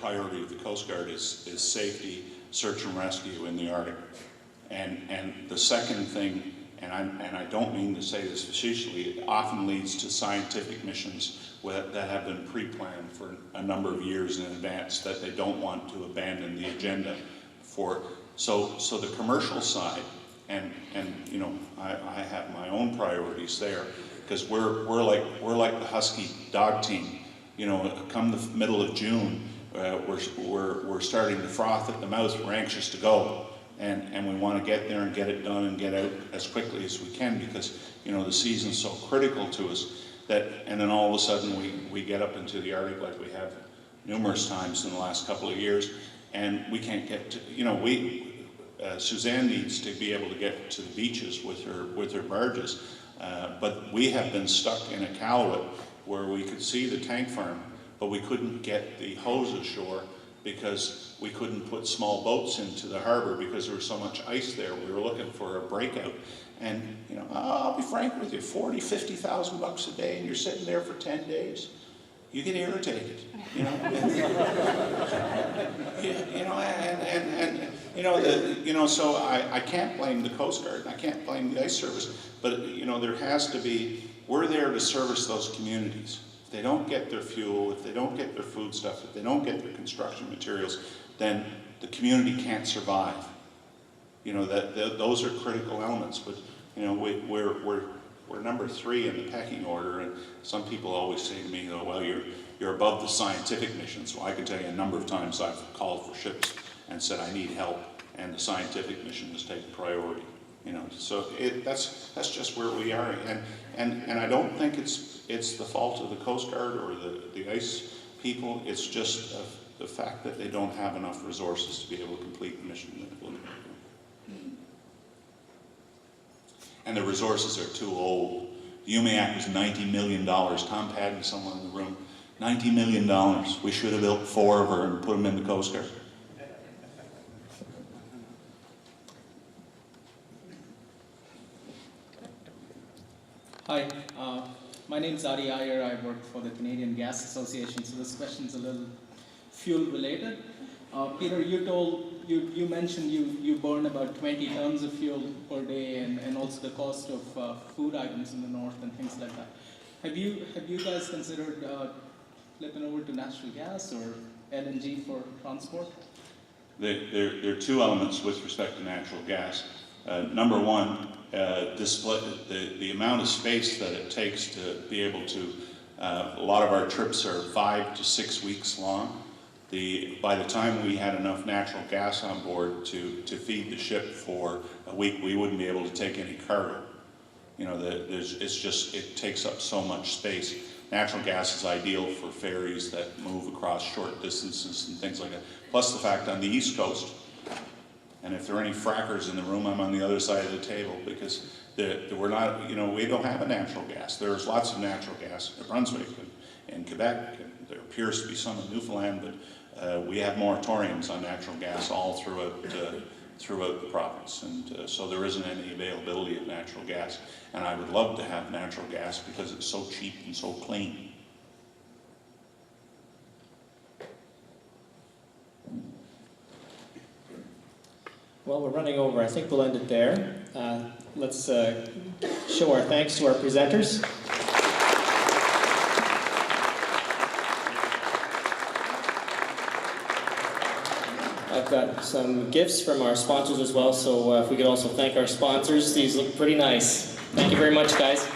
priority of the Coast Guard is safety, search and rescue in the Arctic. And the second thing, and I don't mean to say this facetiously, it often leads to scientific missions that have been pre-planned for a number of years in advance that they don't want to abandon the agenda for. So the commercial side, and you know, I have my own priorities there, because we're like the Husky dog team. You know, come the middle of June, we're starting to froth at the mouth. We're anxious to go, and we want to get there and get it done and get out as quickly as we can, because you know the season's so critical to us. And then all of a sudden we get up into the Arctic like we have numerous times in the last couple of years, and we can't get to, you know, Suzanne needs to be able to get to the beaches with her barges, but we have been stuck in a Iqaluit where we could see the tank farm, but we couldn't get the hose ashore because we couldn't put small boats into the harbor because there was so much ice there. We were looking for a breakout. And, you know, I'll be frank with you, $40,000, $50,000 a day, and you're sitting there for 10 days. You get irritated, you know. So I can't blame the Coast Guard, I can't blame the ice service, but you know, there has to be, we're there to service those communities. If they don't get their fuel, if they don't get their food stuff, if they don't get their construction materials, then the community can't survive. You know, those are critical elements, but you know, we're number 3 in the pecking order, and some people always say to me, oh, well, you're above the scientific missions. Well, I can tell you a number of times I've called for ships and said I need help, and the scientific mission has taken priority. You know, so that's just where we are, and I don't think it's the fault of the Coast Guard or the ice people. It's just the fact that they don't have enough resources to be able to complete the mission that we'll do. And the resources are too old. The UMAC was $90 million. Tom Padden, someone in the room, $90 million. We should have built 4 of her and put them in the Coast Guard. Hi, my name is Adi Iyer. I work for the Canadian Gas Association, so this question is a little fuel related. Peter, you mentioned you burn about 20 tons of fuel per day, and also the cost of food items in the north and things like that. Have you guys considered flipping over to natural gas or LNG for transport? There are 2 elements with respect to natural gas. Number 1, the amount of space that it takes to be able to, a lot of our trips are 5 to 6 weeks long. By the time we had enough natural gas on board to feed the ship for a week, we wouldn't be able to take any cargo. You know, it takes up so much space. Natural gas is ideal for ferries that move across short distances and things like that. Plus the fact on the East Coast, and if there are any frackers in the room, I'm on the other side of the table, because we're not, you know, we don't have a natural gas. There's lots of natural gas in New Brunswick and Quebec, and there appears to be some in Newfoundland, but we have moratoriums on natural gas all throughout the province, and so there isn't any availability of natural gas. And I would love to have natural gas because it's so cheap and so clean. Well, we're running over. I think we'll end it there. Let's show our thanks to our presenters. I've got some gifts from our sponsors as well, so if we could also thank our sponsors. These look pretty nice. Thank you very much, guys.